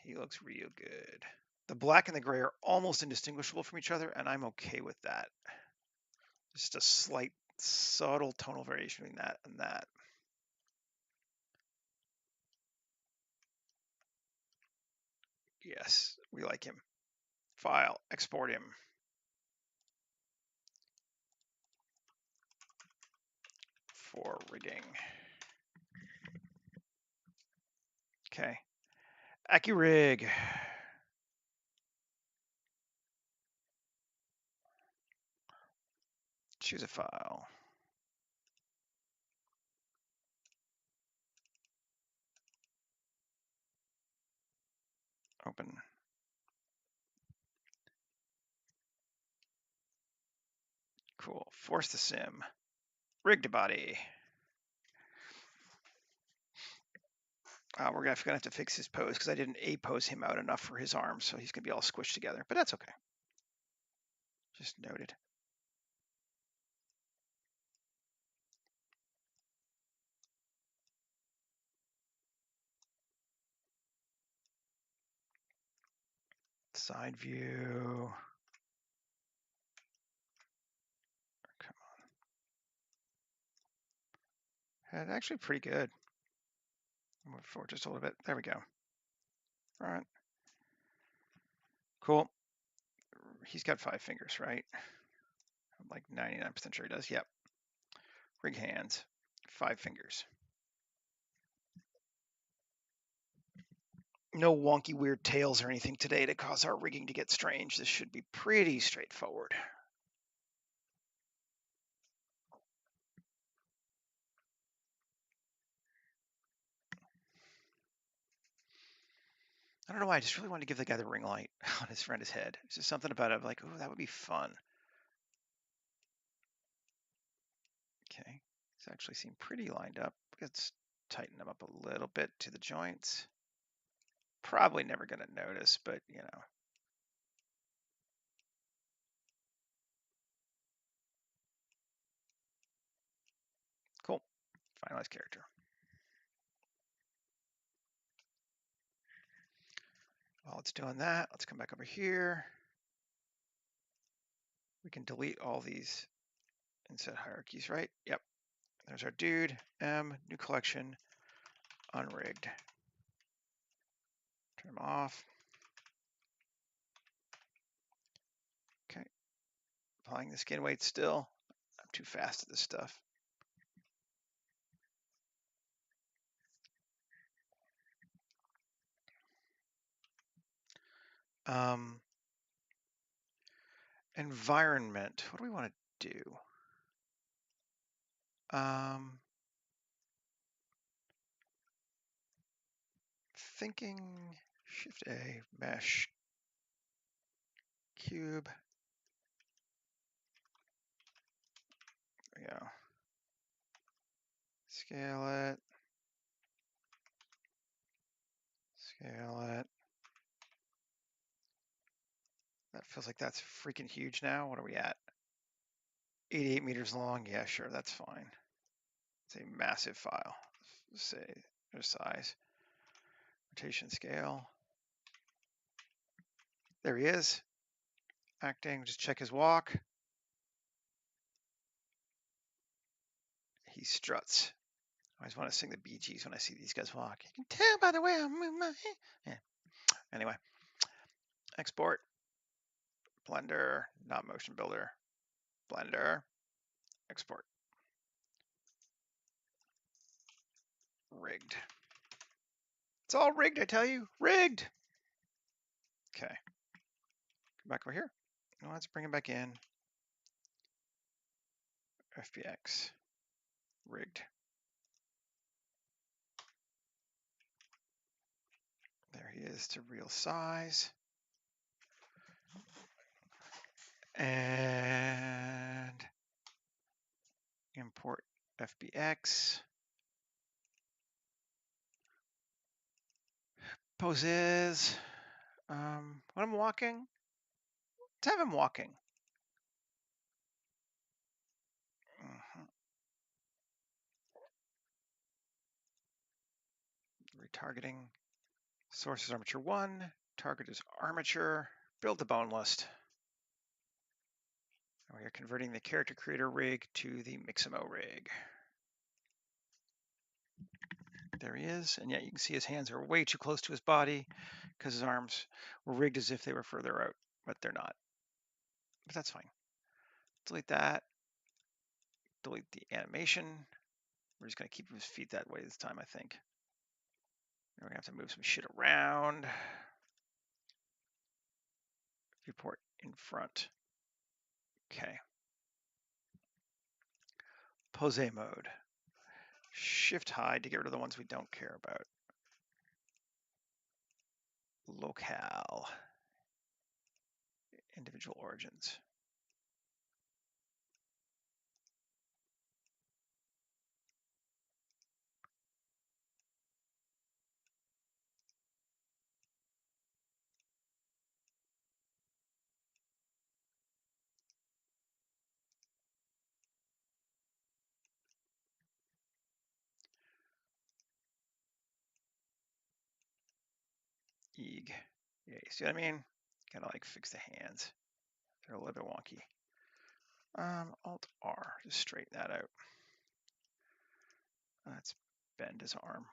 He looks real good. The black and the gray are almost indistinguishable from each other, and I'm okay with that. Just a slight, subtle tonal variation between that and that. Yes, we like him. File, export him. For rigging. Okay. AccuRig. Choose a file. Open. Cool. Force the sim. Rig to body. We're gonna have to fix his pose because I didn't A-pose him out enough for his arms, so he's gonna be all squished together. But that's okay. Just noted. Side view. Come on. That's actually pretty good. Move forward just a little bit. There we go. All right. Cool. He's got 5 fingers, right? I'm like 99% sure he does. Yep. Rig hands. 5 fingers. No wonky weird tails or anything today to cause our rigging to get strange. This should be pretty straightforward. I don't know why. I just really wanted to give the guy the ring light on his friend's head. It's just something about it. Like, oh, that would be fun. Okay. These actually seem pretty lined up. Let's tighten them up a little bit to the joints. Probably never going to notice, but you know. Cool. Finalize character. While it's doing that, let's come back over here. We can delete all these inset hierarchies, right? Yep. There's our dude. M, new collection, unrigged. Turn them off. Okay. Applying the skin weight still. I'm too fast at this stuff. Environment. What do we want to do? Thinking Shift A, mesh, cube. There we go. Scale it. Scale it. That feels like that's freaking huge now. What are we at? 88 meters long. Yeah, sure, that's fine. It's a massive file. Let's say their size. Rotation scale. There he is. Acting. Just check his walk. He struts. I always want to sing the Bee Gees when I see these guys walk. You can tell by the way I move my hand. Yeah. Anyway, export. Blender, not motion builder. Blender, export. Rigged. It's all rigged, I tell you. Rigged. Okay. Come back over here. Now let's bring it back in. FBX. Rigged. There he is to real size. And import FBX. Poses. When I'm walking, let's have him walking. Retargeting. Source is armature 1. Target is armature. Build the bone list. We are converting the character creator rig to the Mixamo rig. There he is. And yet you can see his hands are way too close to his body because his arms were rigged as if they were further out, but they're not. But that's fine. Delete that. Delete the animation. We're just going to keep his feet that way this time, I think. We're gonna have to move some shit around. Viewport in front. Okay. Pose mode. Shift hide to get rid of the ones we don't care about. Locale. Individual origins. Eeg. Yeah, you see what I mean? Gotta like fix the hands. They're a little bit wonky. Alt R, just straighten that out. Let's bend his arm.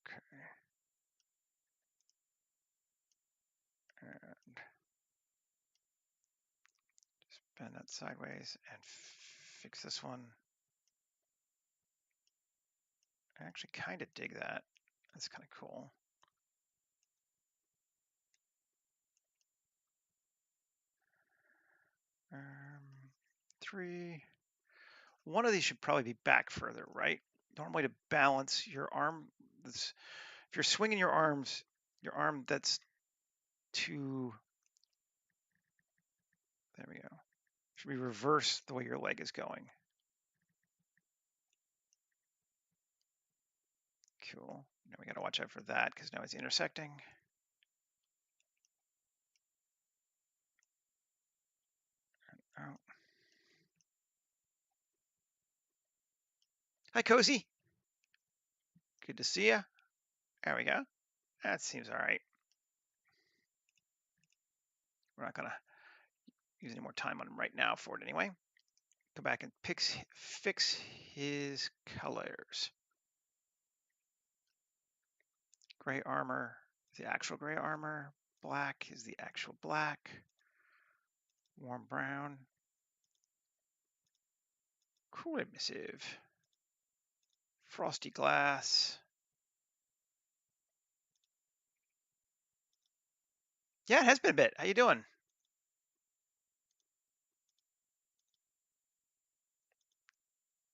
Okay. And just bend that sideways and fix this one. I actually kind of dig that. That's kind of cool. Three. One of these should probably be back further, right? Normally to balance your arm, if you're swinging your arms, your arm that's too, there we go. Should be reverse the way your leg is going. Cool. Now we got to watch out for that because now it's intersecting. Oh. Hi, Cozy. Good to see you. There we go. That seems all right. We're not going to use any more time on him right now for it anyway. Go back and fix his colors. Gray armor is the actual gray armor. Black is the actual black. Warm brown. Cool emissive. Frosty glass. Yeah, it has been a bit. How you doing?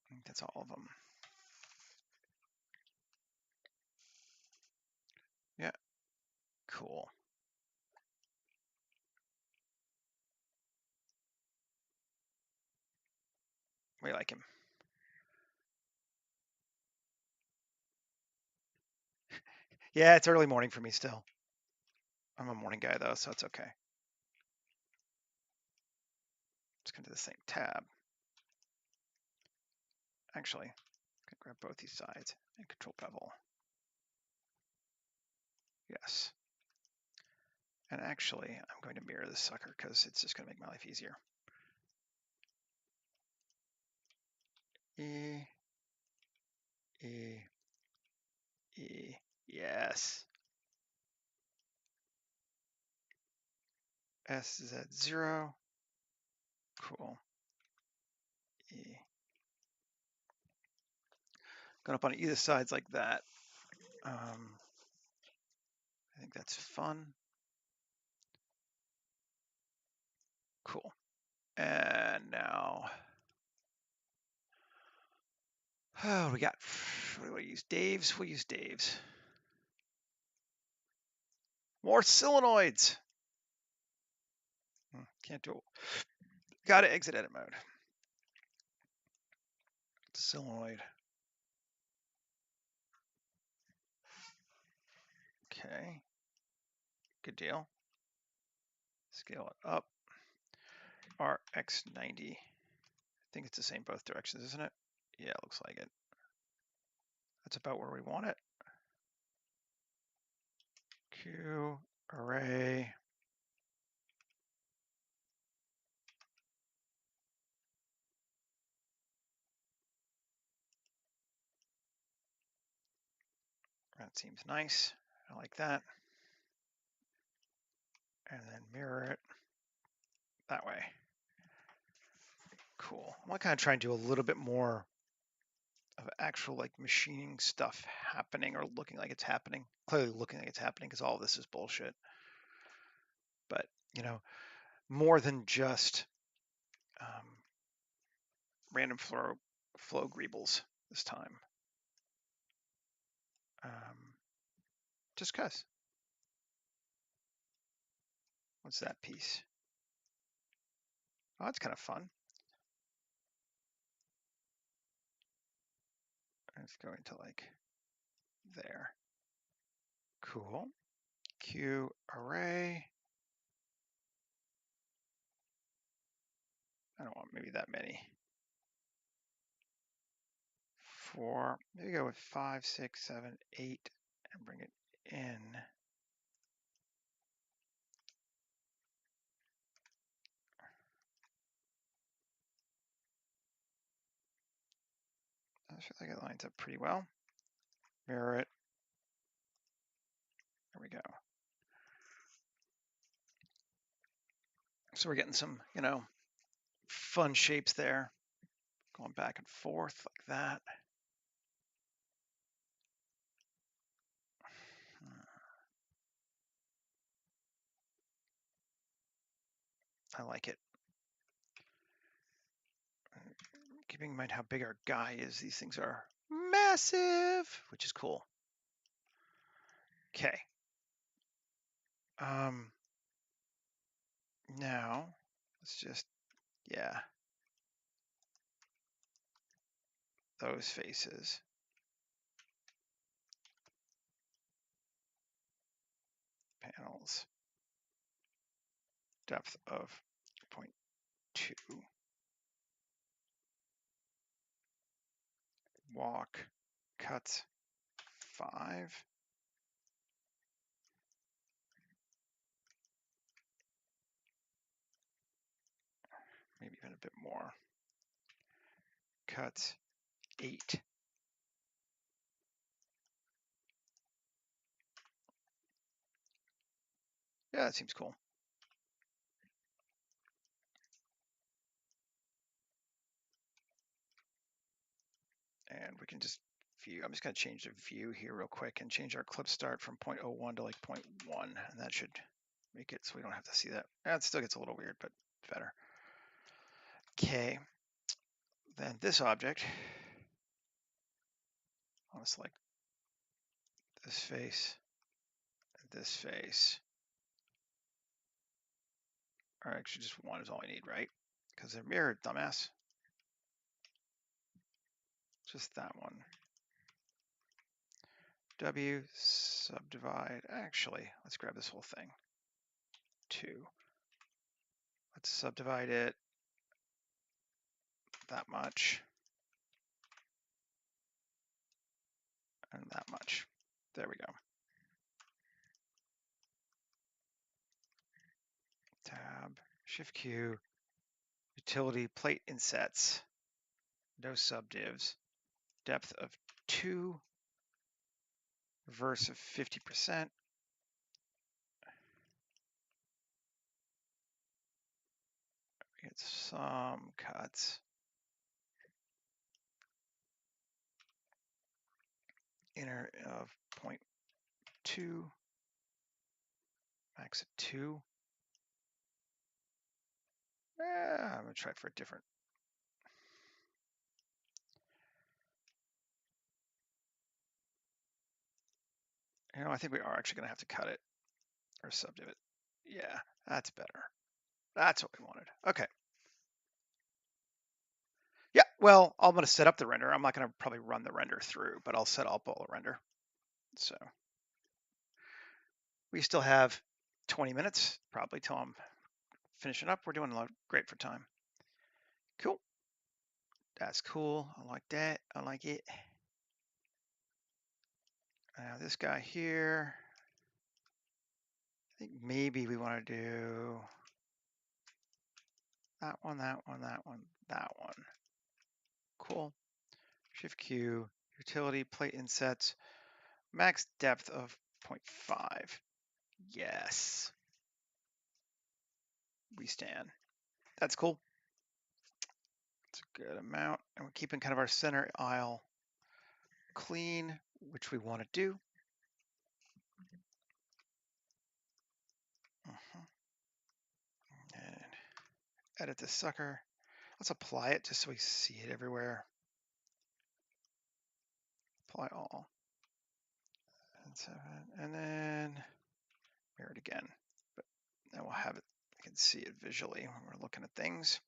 I think that's all of them. Yeah, cool. We like him. Yeah, it's early morning for me still. I'm a morning guy though, so it's okay. Let's come to the same tab. Actually, I'm gonna grab both these sides and control bevel. Yes. And actually, I'm going to mirror this sucker because it's just going to make my life easier. E, E, E, yes. SZ0, cool. E. Going up on either sides like that. I think that's fun. Cool. And now, oh, we got, what do we use? Dave's, we'll use Dave's. More solenoids. Can't do it. Got to exit edit mode. Solenoid. Okay. Good deal. Scale it up. RX90. I think it's the same both directions, isn't it? Yeah, it looks like it. That's about where we want it. Q, array. That seems nice. I like that. And then mirror it that way. Cool. I'm going to kind of try and do a little bit more of actual like machining stuff happening or looking like it's happening. Clearly looking like it's happening because all of this is bullshit. But, you know, more than just random flow greebles this time. Just cause. What's that piece? Oh, that's kind of fun. Let's go into like there. Cool. Q array. I don't want maybe that many. 4. Maybe go with 5, 6, 7, 8, and bring it in. I feel like it lines up pretty well. Mirror it. There we go. So we're getting some, you know, fun shapes there, going back and forth like that. I like it. Keeping in mind how big our guy is, these things are massive, which is cool. Okay. Now let's just, yeah, those faces. Panels. Depth of 0.2. Walk. Cuts 5. Maybe even a bit more. Cuts 8. Yeah, that seems cool. And we can just view. I'm just going to change the view here real quick and change our clip start from 0.01 to like 0.1. And that should make it so we don't have to see that. It still gets a little weird, but better. Okay. Then this object, I want to select this face and this face. Or actually just one is all I need, right? Because they're mirrored, dumbass. Just that one. W, subdivide. Actually, let's grab this whole thing. 2. Let's subdivide it that much. And that much. There we go. Tab, Shift Q, utility, plate insets, no subdivs, depth of 2, reverse of 50%. Get some cuts. Inner of 0.2, max of 2. I'm gonna try for a different. You know, I think we are actually gonna have to cut it or subdiv it. Yeah, that's better. That's what we wanted. Okay. Yeah, well, I'm gonna set up the render. I'm not gonna probably run the render through, but I'll set up all the render. So we still have 20 minutes, probably till I'm finishing up. We're doing a lot great for time. Cool. That's cool. I like that. I like it. Now this guy here, I think maybe we want to do that one, that one, that one, that one. Cool. Shift Q, utility, plate insets, max depth of 0.5. Yes. We stand. That's cool. It's a good amount. And we're keeping kind of our center aisle clean, which we want to do. And edit this sucker. Let's apply it just so we see it everywhere. Apply all. And 7, and then mirror it again. But now we'll have it, you can see it visually when we're looking at things.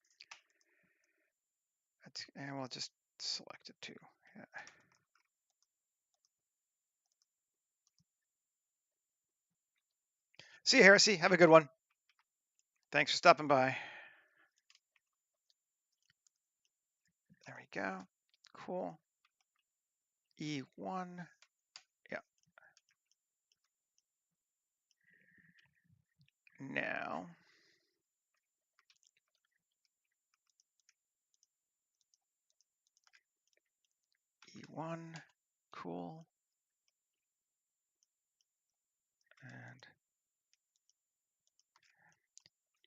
And we'll just select it too. Yeah. See you, Heresy. Have a good one. Thanks for stopping by. There we go. Cool. E1. Yeah. Now, E1. Cool. And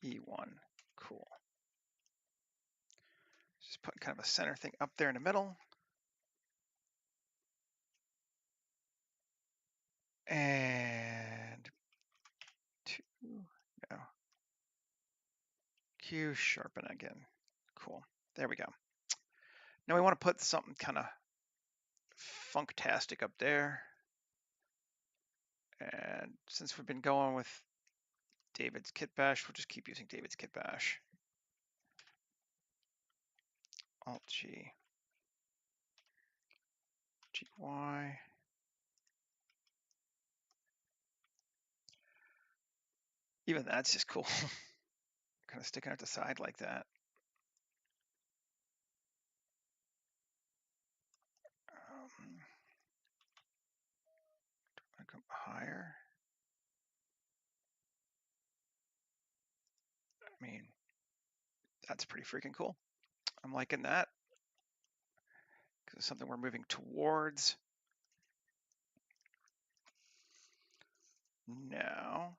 E1. Cool. Just put kind of a center thing up there in the middle. And 2. No. Q, sharpen again. Cool. There we go. Now we want to put something kind of funktastic up there. And since we've been going with David's kit bash, we'll just keep using David's kit bash. Alt G. GY. Even that's just cool. Kind of sticking out the side like that. I come higher. I mean, that's pretty freaking cool. I'm liking that. Because it's something we're moving towards. Now,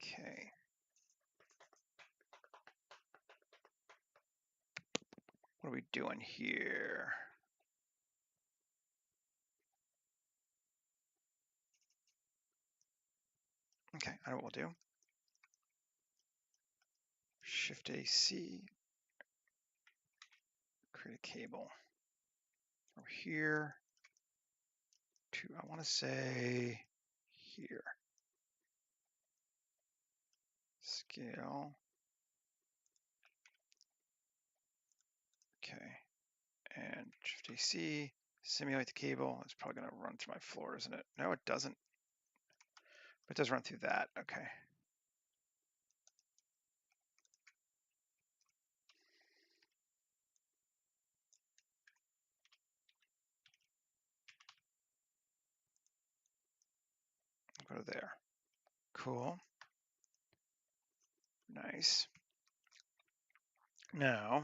okay. What are we doing here? Okay, I know what we'll do. Shift AC, create a cable. Over here to, I want to say here. Scale. Okay. And Shift AC, simulate the cable. It's probably going to run through my floor, isn't it? No, it doesn't. But it does run through that. Okay. Go to there. Cool. Nice. Now,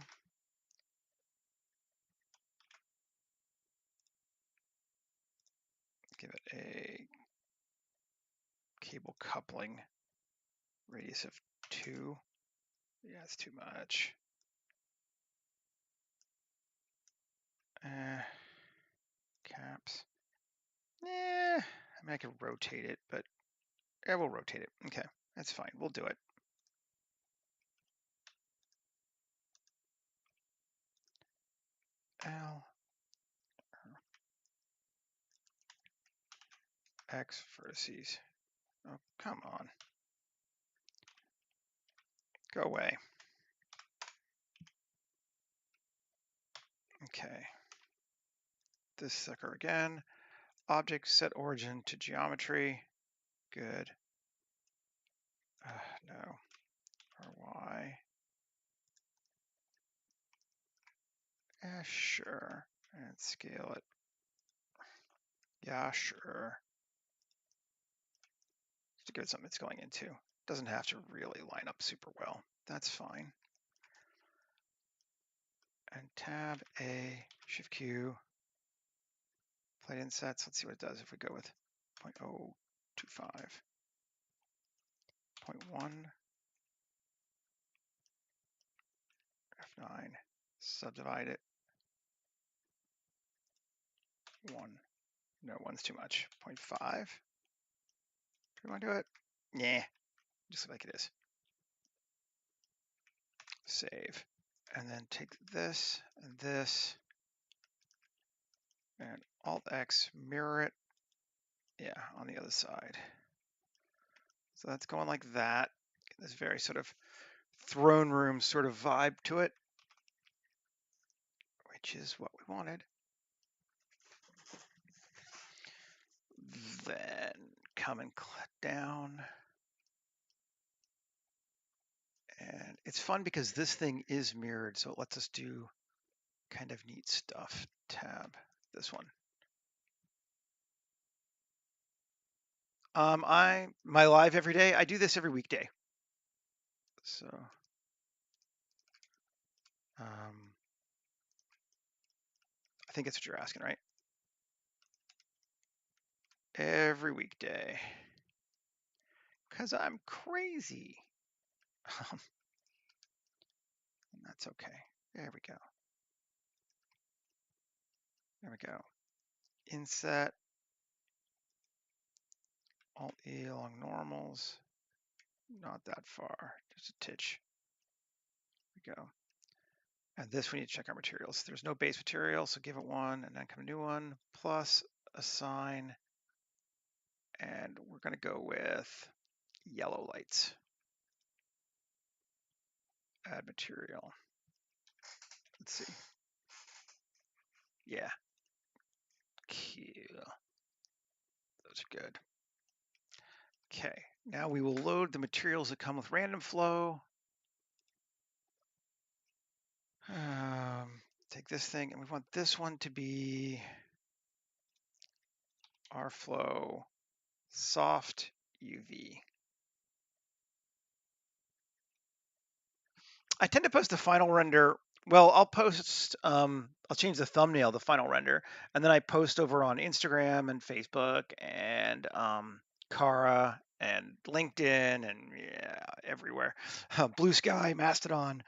give it a cable coupling radius of 2. Yeah, it's too much. Caps. I mean, I could rotate it, but yeah, we'll rotate it. Okay, that's fine. We'll do it. L X vertices. Oh, come on. Go away. Okay. This sucker again. Object set origin to geometry. Good. No. RY. Yeah, sure. And scale it. Yeah, sure. Just to give it something it's going into. Doesn't have to really line up super well. That's fine. And tab A, Shift Q, plate insets. Let's see what it does if we go with 0.025, 0.1, F9. subdivide it. 1. No, 1's too much. 0.5. Do we want to do it? Yeah, just like it is. Save. And then take this and Alt-X, mirror it. Yeah, on the other side. So that's going like that. This very sort of throne room sort of vibe to it, which is what we wanted. Then come and click down. And it's fun because this thing is mirrored, so it lets us do kind of neat stuff. Tab, this one. My live every day, I do this every weekday. So I think that's what you're asking, right? Every weekday. Because I'm crazy. And that's okay. There we go. There we go. Inset. Alt-E along normals. Not that far. Just a titch. There we go. And this we need to check our materials. There's no base material, so give it 1 and then come a new one, plus assign. And we're going to go with yellow lights. Add material. Let's see. Yeah. Cool. Those are good. Okay, now we will load the materials that come with random flow. Take this thing, and we want this one to be our flow soft UV. I tend to post the final render. Well, I'll post, I'll change the thumbnail, the final render, and then I post over on Instagram and Facebook and Kara and LinkedIn and yeah, everywhere. Blue Sky, Mastodon.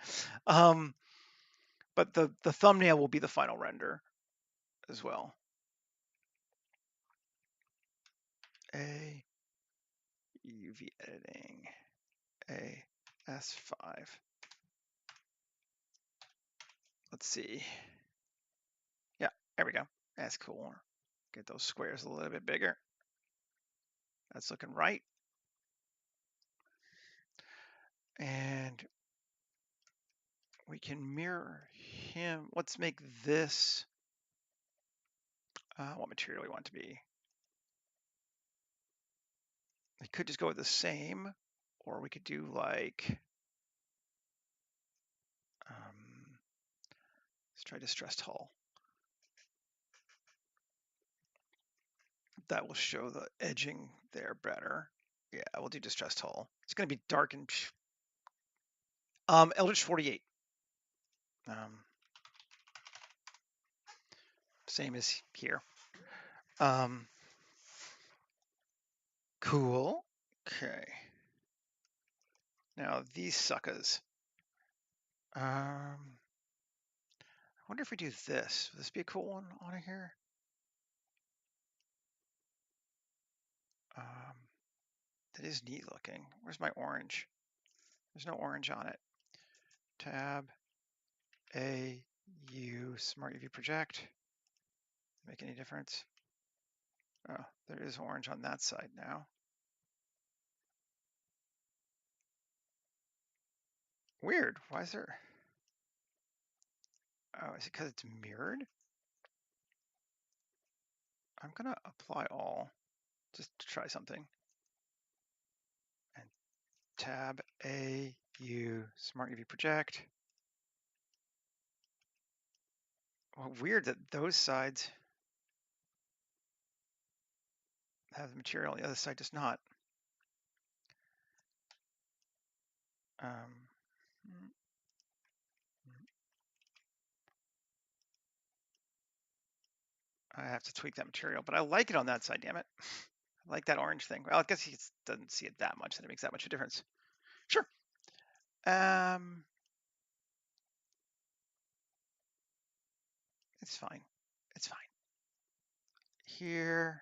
But the thumbnail will be the final render as well. A UV editing, A S5. Let's see. Yeah, there we go. That's cool. Get those squares a little bit bigger. That's looking right. And we can mirror him. Let's make this, what material we want to be. We could just go with the same, or we could do like, let's try distressed hull. That will show the edging there better. Yeah, we'll do distressed hull. It's going to be dark and Eldritch 48. Same as here. Cool. Okay. Now these suckers. I wonder if we do this. Would this be a cool one on here? That is neat looking. Where's my orange? There's no orange on it. Tab A U Smart UV Project. Make any difference? Oh, there is orange on that side now. Weird. Why is there? Oh, is it because it's mirrored? I'm gonna apply all just to try something. And tab A U Smart UV Project. Well, weird that those sides have the material, the other side does not. I have to tweak that material, but I like it on that side, damn it. I like that orange thing. Well, I guess he doesn't see it that much, that it makes that much of a difference. Sure. It's fine. It's fine. Here.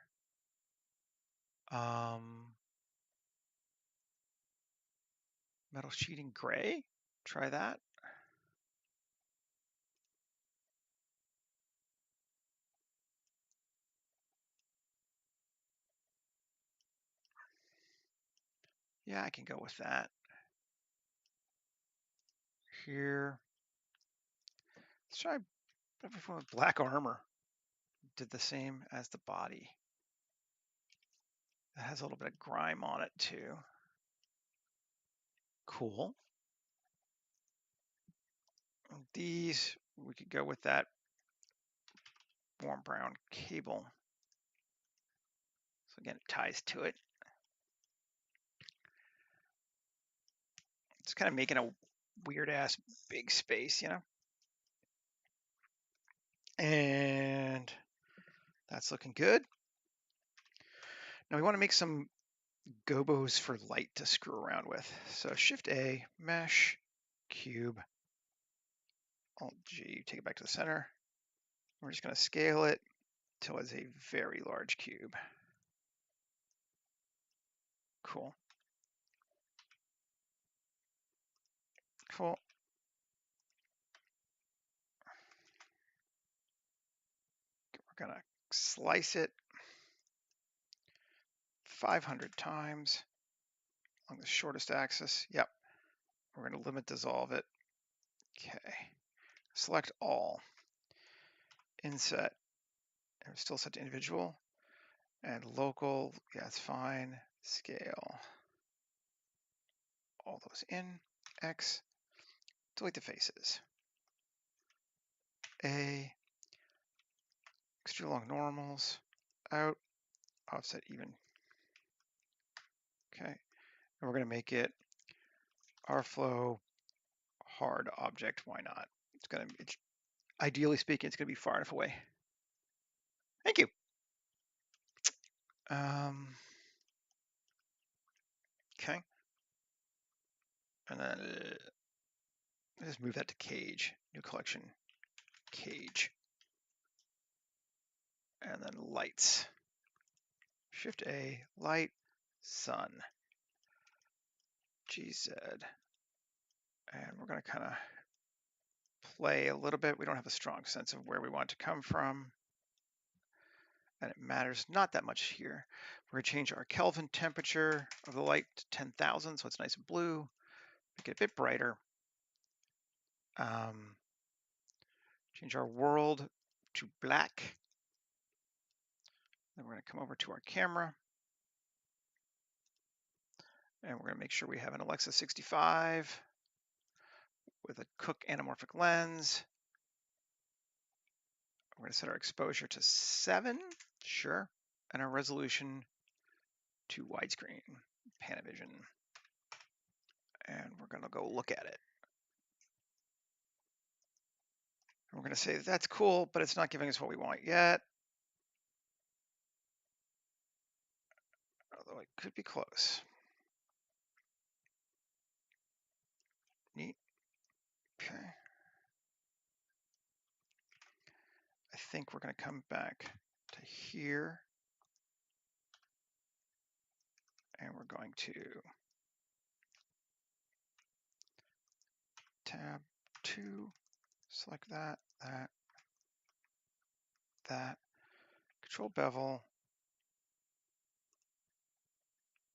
Metal sheeting gray. Try that. Yeah, I can go with that. Here. Let's try everyone with black armor. Did the same as the body. That has a little bit of grime on it too. Cool. These, we could go with that warm brown cable. So again, it ties to it. It's kind of making a weird ass big space, you know? And that's looking good. Now we want to make some gobos for light to screw around with. So Shift A, mesh, cube, Alt G, take it back to the center. We're just going to scale it till it's a very large cube. Cool. Cool. We're going to slice it 500 times on the shortest axis. Yep. We're going to limit dissolve it. Okay. Select all. Inset. And we're still set to individual. And local. Yeah, it's fine. Scale. All those in. X. Delete the faces. A. Extrude along normals. Out. Offset even. Okay. And we're going to make it our flow hard object. Why not? It's going to, ideally speaking, it's going to be far enough away. Thank you. Okay. And then just move that to cage. New collection, cage. And then lights. Shift A, light, sun. GZ. And we're going to kind of play a little bit. We don't have a strong sense of where we want it to come from. And it matters not that much here. We're going to change our Kelvin temperature of the light to 10,000, so it's nice and blue. Make it a bit brighter. Change our world to black. Then we're going to come over to our camera. And we're going to make sure we have an Alexa 65 with a Cook anamorphic lens. We're going to set our exposure to 7, sure, and our resolution to widescreen, Panavision. And we're going to go look at it. And we're going to say that's cool, but it's not giving us what we want yet. Although it could be close. Neat. Okay. I think we're going to come back to here. And we're going to tab 2, select that, that, control bevel.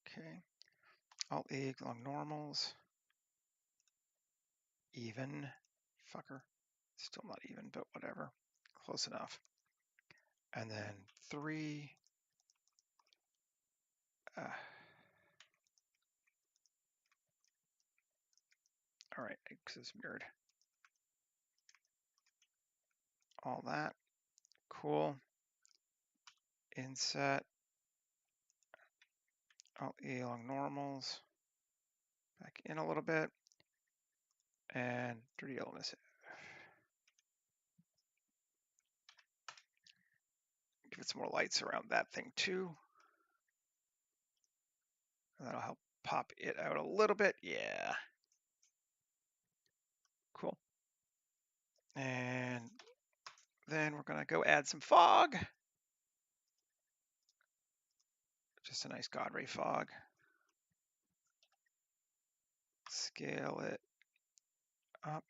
Okay. Alt E along normals. Even. Fucker. Still not even, but whatever. Close enough. And then 3. All right, X is mirrored. All that. Cool. Inset. Alt E along normals. Back in a little bit. And dirty yellow emissive. Give it some more lights around that thing too. And that'll help pop it out a little bit. Yeah. Cool. And Then we're gonna go add some fog. Just a nice God ray fog. Scale it up.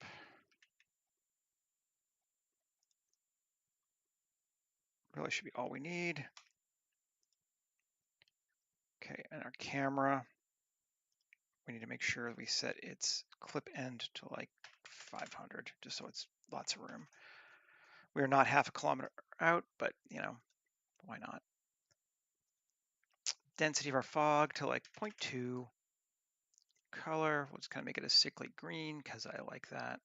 Really should be all we need. Okay, and our camera, we need to make sure we set its clip end to like 500, just so it's lots of room. We're not half a kilometer out, but you know, why not? Density of our fog to like 0.2. Color, we'll just kind of make it a sickly green because I like that.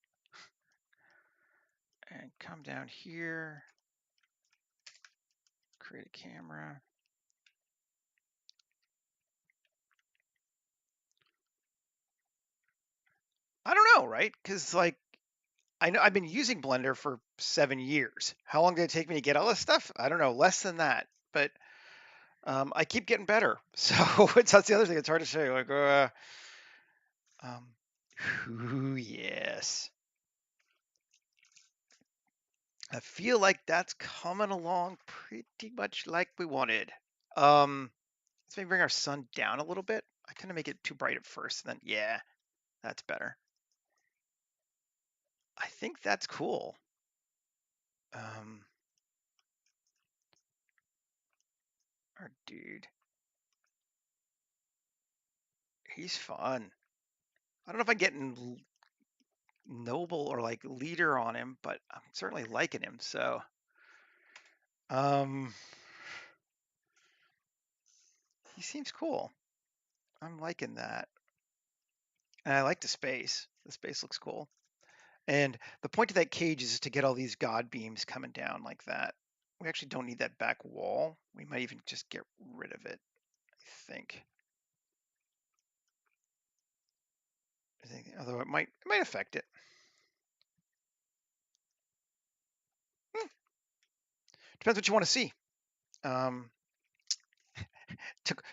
And come down here, create a camera. I don't know, right? Because like I know I've been using Blender for 7 years. How long did it take me to get all this stuff? I don't know, less than that. But I keep getting better. So that's the other thing. It's hard to say. Like, ooh, yes. I feel like that's coming along pretty much like we wanted. Let's maybe bring our sun down a little bit. I kind of make it too bright at first, and then yeah, that's better. I think that's cool. Our dude, he's fun. I don't know if I'm getting noble or like leader on him, but I'm certainly liking him. So, he seems cool. I'm liking that, and I like the space. The space looks cool. And the point of that cage is to get all these god beams coming down like that. We actually don't need that back wall. We might even just get rid of it, I think. Although it might affect it. Depends what you want to see.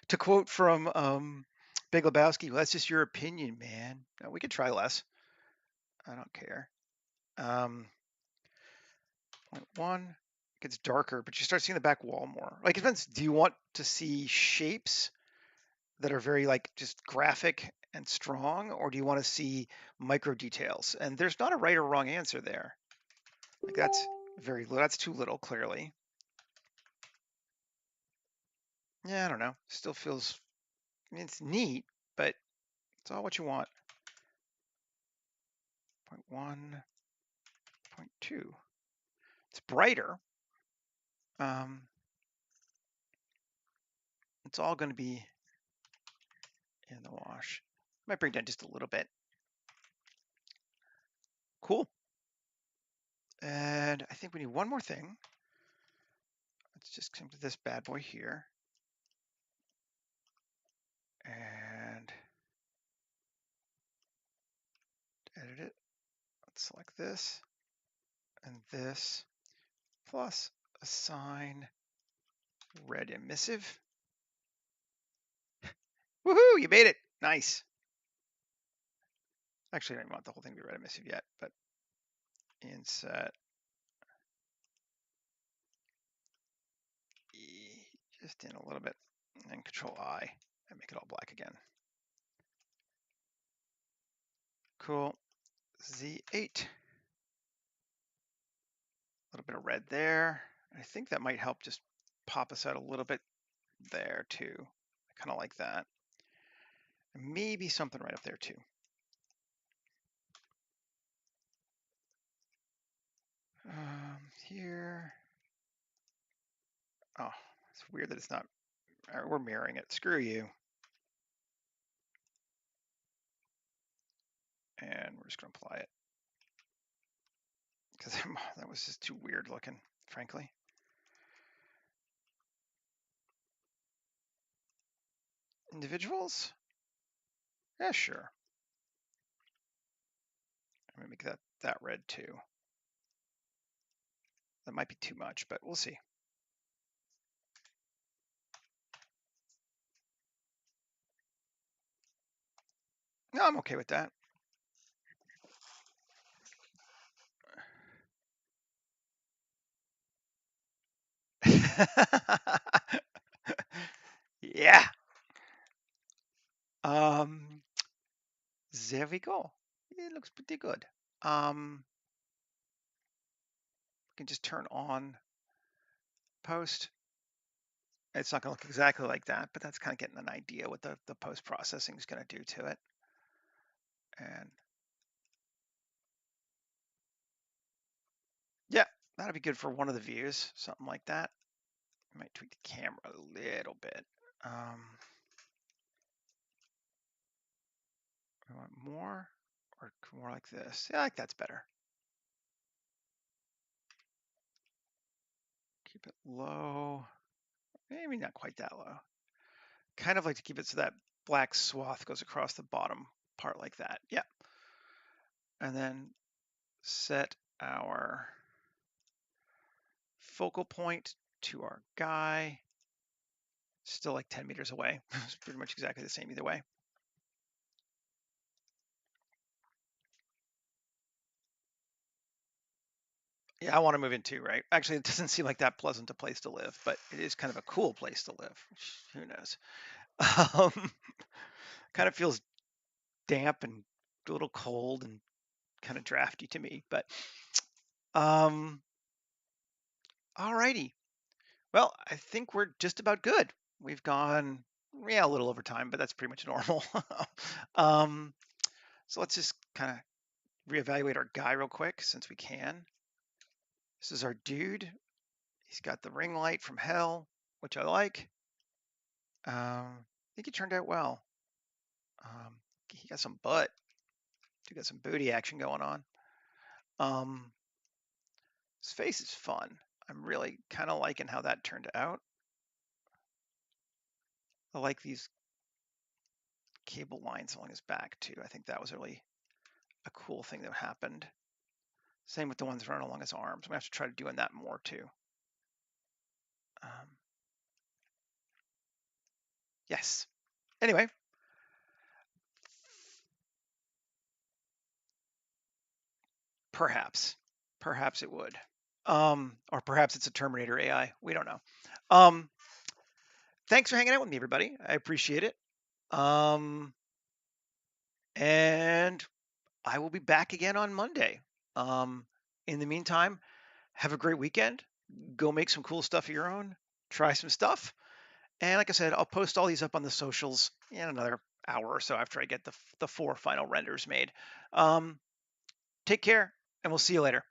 To quote from Big Lebowski, well, that's just your opinion, man. No, we could try less. I don't care. 0.1 it gets darker, but you start seeing the back wall more. Like it depends. Do you want to see shapes that are very like just graphic and strong, or do you want to see micro details? And there's not a right or wrong answer there. Like that's that's too little, clearly. Yeah, I don't know. Still feels, I mean, it's neat, but it's all what you want. 0.1, 0.2. It's brighter. It's all going to be in the wash. Might bring down just a little bit. Cool. And I think we need one more thing. Let's just come to this bad boy here. And edit it. Let's select this and this, plus assign red emissive. Woohoo, you made it. Nice. Actually, I don't want the whole thing to be red emissive yet, but inset E, just in a little bit, and Control I, and make it all black again. Cool. Z8. A little bit of red there. I think that might help just pop us out a little bit there too. I kind of like that. And maybe something right up there too. Here. Oh, it's weird that it's not. We're mirroring it. Screw you. And we're just going to apply it. Because that was just too weird looking, frankly. Individuals? Yeah, sure. I'm going to make that red too. That might be too much, but we'll see. No, I'm okay with that. Yeah. Um, there we go. It looks pretty good. We can just turn on post. It's not going to look exactly like that, but that's kind of getting an idea what the post processing is going to do to it. And yeah, that'll be good for one of the views, something like that. I might tweak the camera a little bit. I want more or more like this. Yeah, I think that's better. Keep it low. Maybe not quite that low. Kind of like to keep it so that black swath goes across the bottom part like that. Yeah. And then set our focal point to our guy. Still like 10 meters away. It's pretty much exactly the same either way. Yeah, I want to move in too, right? Actually, it doesn't seem like that pleasant a place to live, but it is kind of a cool place to live. Who knows? Um, kind of feels damp and a little cold and kind of drafty to me, but um, alrighty. Well, I think we're just about good. We've gone, yeah, a little over time, but that's pretty much normal. um, so let's just kind of reevaluate our guy real quick since we can. This is our dude. He's got the ring light from hell, which I like. I think he turned out well. He got some butt. He got some booty action going on. His face is fun. I'm really kind of liking how that turned out. I like these cable lines along his back too. I think that was really a cool thing that happened. Same with the ones running along his arms. I'm gonna have to try doing that more too. Yes. Anyway, perhaps it would. Or perhaps it's a Terminator AI. We don't know. Thanks for hanging out with me, everybody. I appreciate it. And I will be back again on Monday. In the meantime, have a great weekend. Go make some cool stuff of your own. Try some stuff. And like I said, I'll post all these up on the socials in another hour or so after I get the 4 final renders made. Take care, and we'll see you later.